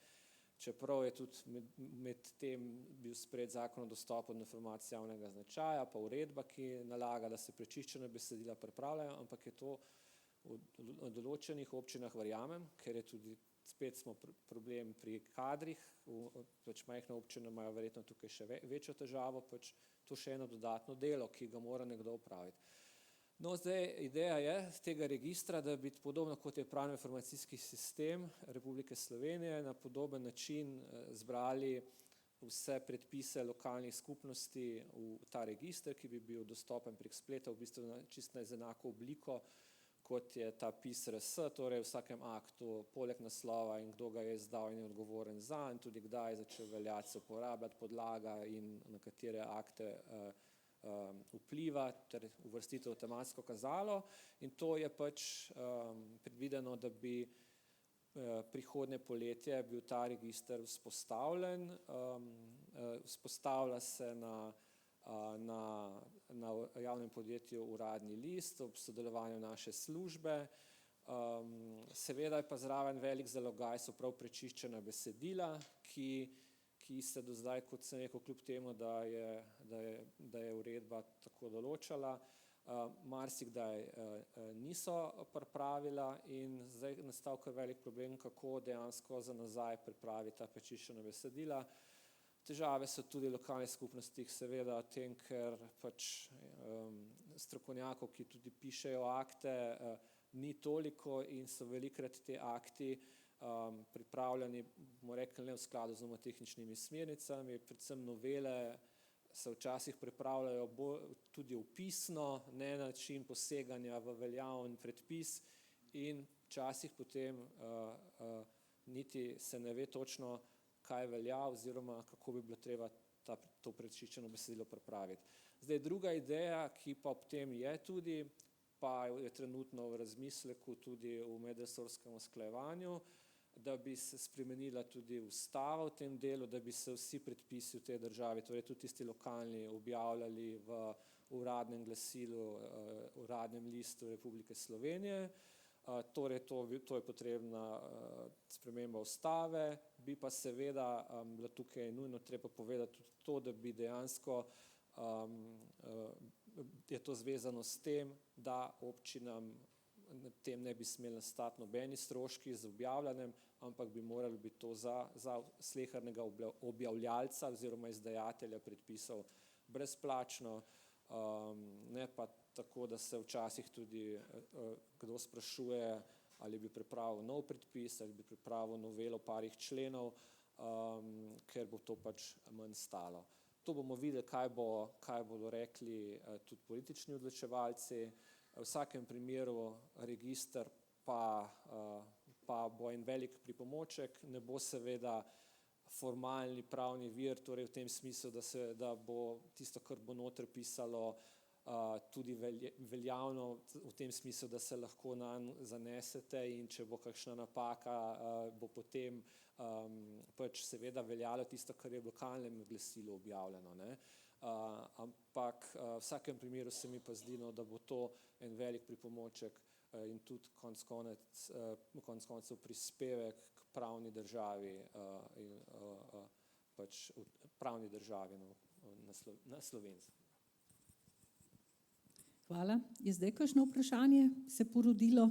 čeprav je tudi med tem bil sprejet zakon o dostopu do informacij javnega značaja, pa uredba, ki nalaga, da se prečiščena besedila pripravljajo, ampak je to v določenih občinah, verjamem, ker je tudi spet smo problem pri kadrih, pač majhne občine imajo verjetno tukaj še večjo težavo, pač to še eno dodatno delo, ki ga mora nekdo opraviti. No, zdaj ideja je z tega registra, da bi podobno kot je pravni informacijski sistem Republike Slovenije na podoben način zbrali vse predpise lokalnih skupnosti v ta register, ki bi bil dostopen prek spleta, v bistvu čisto z enako obliko, kot je ta PIS-RS, torej v vsakem aktu, poleg naslova in kdo ga je izdal in je odgovoren za, in tudi kdaj je začel veljati, se uporabljati podlaga in na katere akte vpliva, ter uvrstitev v tematsko kazalo. In to je pač predvideno, da bi prihodnje poletje bil ta register vzpostavljen. Vzpostavlja se na javnem podjetju Uradni list ob sodelovanju naše službe. Seveda je pa zraven velik zalogaj, so prav prečiščena besedila, ki se do zdaj, kot sem rekel, kljub temu, da je uredba tako določala, marsikdaj niso pripravila in zdaj nastal kar velik problem, kako dejansko za nazaj pripraviti ta prečiščena besedila. Težave so tudi v lokalnih skupnostih, seveda o tem, ker pač strokovnjakov, ki tudi pišejo akte, ni toliko in so velikokrat te akti pripravljeni, bomo rekli, ne v skladu z nomotehničnimi smernicami, predvsem novele se včasih pripravljajo tudi opisno, ne na način poseganja v veljaven predpis in včasih potem niti se ne ve točno, kaj velja oziroma kako bi bilo treba to prečiščeno besedilo pripraviti. Zdaj druga ideja, ki pa ob tem je tudi, pa je trenutno v razmisleku tudi v medresorskem usklajevanju, da bi se spremenila tudi ustava v tem delu, da bi se vsi predpisi v tej državi, torej tudi tisti lokalni, objavljali v uradnem glasilu, Uradnem listu Republike Slovenije. Torej to je potrebna sprememba ustave, bi pa seveda bilo tukaj nujno treba povedati tudi to, da bi dejansko je to zvezano s tem, da občinam tem ne bi smeli nastati nobeni stroški z objavljanjem, ampak bi morali biti to za slehernega objavljalca oziroma izdajatelja predpisov brezplačno, ne pa tako, da se včasih tudi kdo sprašuje, ali bi pripravil nov predpis, ali bi pripravil novelo parih členov, ker bo to pač manj stalo. To bomo videli, kaj bodo rekli tudi politični odločevalci. V vsakem primeru register pa bo en velik pripomoček, ne bo seveda formalni pravni vir, torej v tem smislu, da bo tisto, kar bo noter pisalo, tudi veljavno v tem smislu, da se lahko nanj zanesete in če bo kakšna napaka, bo potem pač seveda veljalo tisto, kar je v lokalnem glasilu objavljeno, ne. Ampak v vsakem primeru se mi pa zdi, da bo to en velik pripomoček in tudi konec koncev prispevek k pravni državi in pač pravni državi na Slovenskem. Hvala. Je zdaj kakšno vprašanje se porodilo?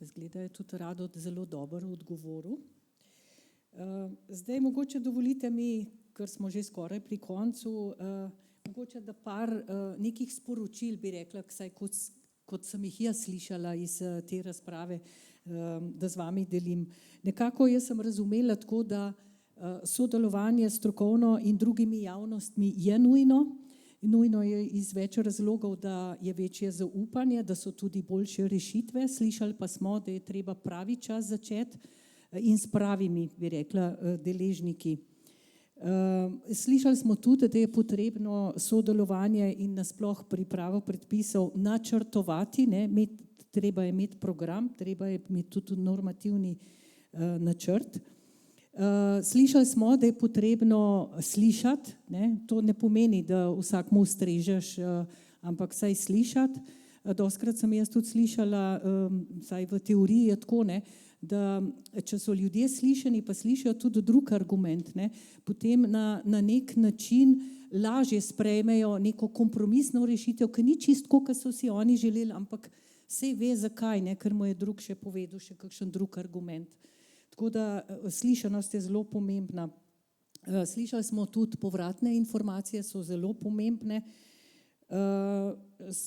Izgleda je tudi Rado zelo dobro odgovoril. Zdaj mogoče dovolite mi, ker smo že skoraj pri koncu, mogoče da par nekih sporočil bi rekla, saj kot sem jih jaz slišala iz te razprave, da z vami delim. Nekako jaz sem razumela tako, da Sodelovanje s strokovno in drugimi javnostmi je nujno. Nujno je iz več razlogov, da je večje zaupanje, da so tudi boljše rešitve. Slišali pa smo, da je treba pravi čas začeti in s pravimi, bi rekla, deležniki. Slišali smo tudi, da je potrebno sodelovanje in nasploh pripravo predpisov načrtovati, ne, treba je imeti program, treba je imeti tudi normativni načrt. Slišali smo, da je potrebno slišati, ne, to ne pomeni, da vsakmu ustrežeš, ampak saj slišati. Dostikrat sem jaz tudi slišala, saj v teoriji je tako, ne, da če so ljudje slišani, pa slišijo tudi drug argument, ne, potem na nek način lažje sprejmejo neko kompromisno rešitev, ki ni čisto tako, kot so si oni želeli, ampak saj ve zakaj, ne, ker mu je drug še povedal še kakšen drug argument. Tako da slišanost je zelo pomembna. Slišali smo tudi povratne informacije, so zelo pomembne.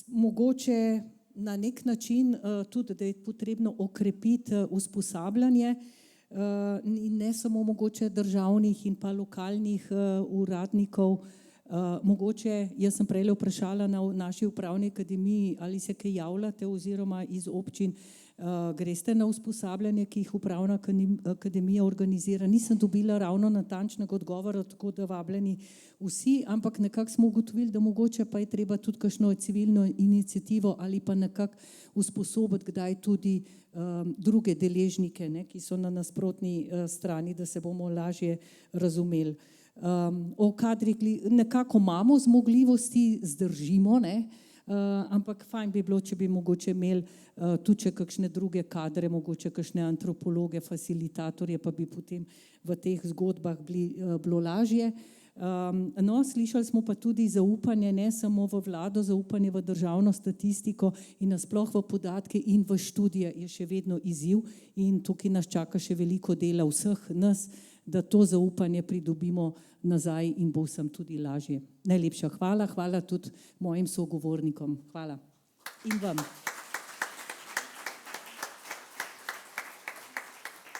Mogoče na nek način tudi, da je potrebno okrepiti usposabljanje in ne samo mogoče državnih in pa lokalnih uradnikov. Mogoče, jaz sem prej vprašala na naši upravni akademiji, ali se kaj javljate oziroma iz občin, greste na usposabljanje, ki jih upravna akademija organizira. Nisem dobila ravno natančnega odgovora, tako da vabljeni vsi, ampak nekako smo ugotovili, da mogoče pa je treba tudi kakšno civilno iniciativo ali pa nekako usposobiti kdaj tudi druge deležnike, ne, ki so na nasprotni strani, da se bomo lažje razumeli. O kadrih nekako imamo zmogljivosti, zdržimo, ne, ampak fajn bi bilo, če bi mogoče imeli tudi še kakšne druge kadre, mogoče kakšne antropologe, facilitatorje, pa bi potem v teh zgodbah bilo lažje. No, slišali smo pa tudi zaupanje, ne samo v vlado, zaupanje v državno statistiko in nasploh v podatke in v študije je še vedno izziv in tukaj nas čaka še veliko dela vseh nas, da to zaupanje pridobimo nazaj in bo vsem tudi lažje. Najlepša hvala, hvala tudi mojim sogovornikom. Hvala. In vam.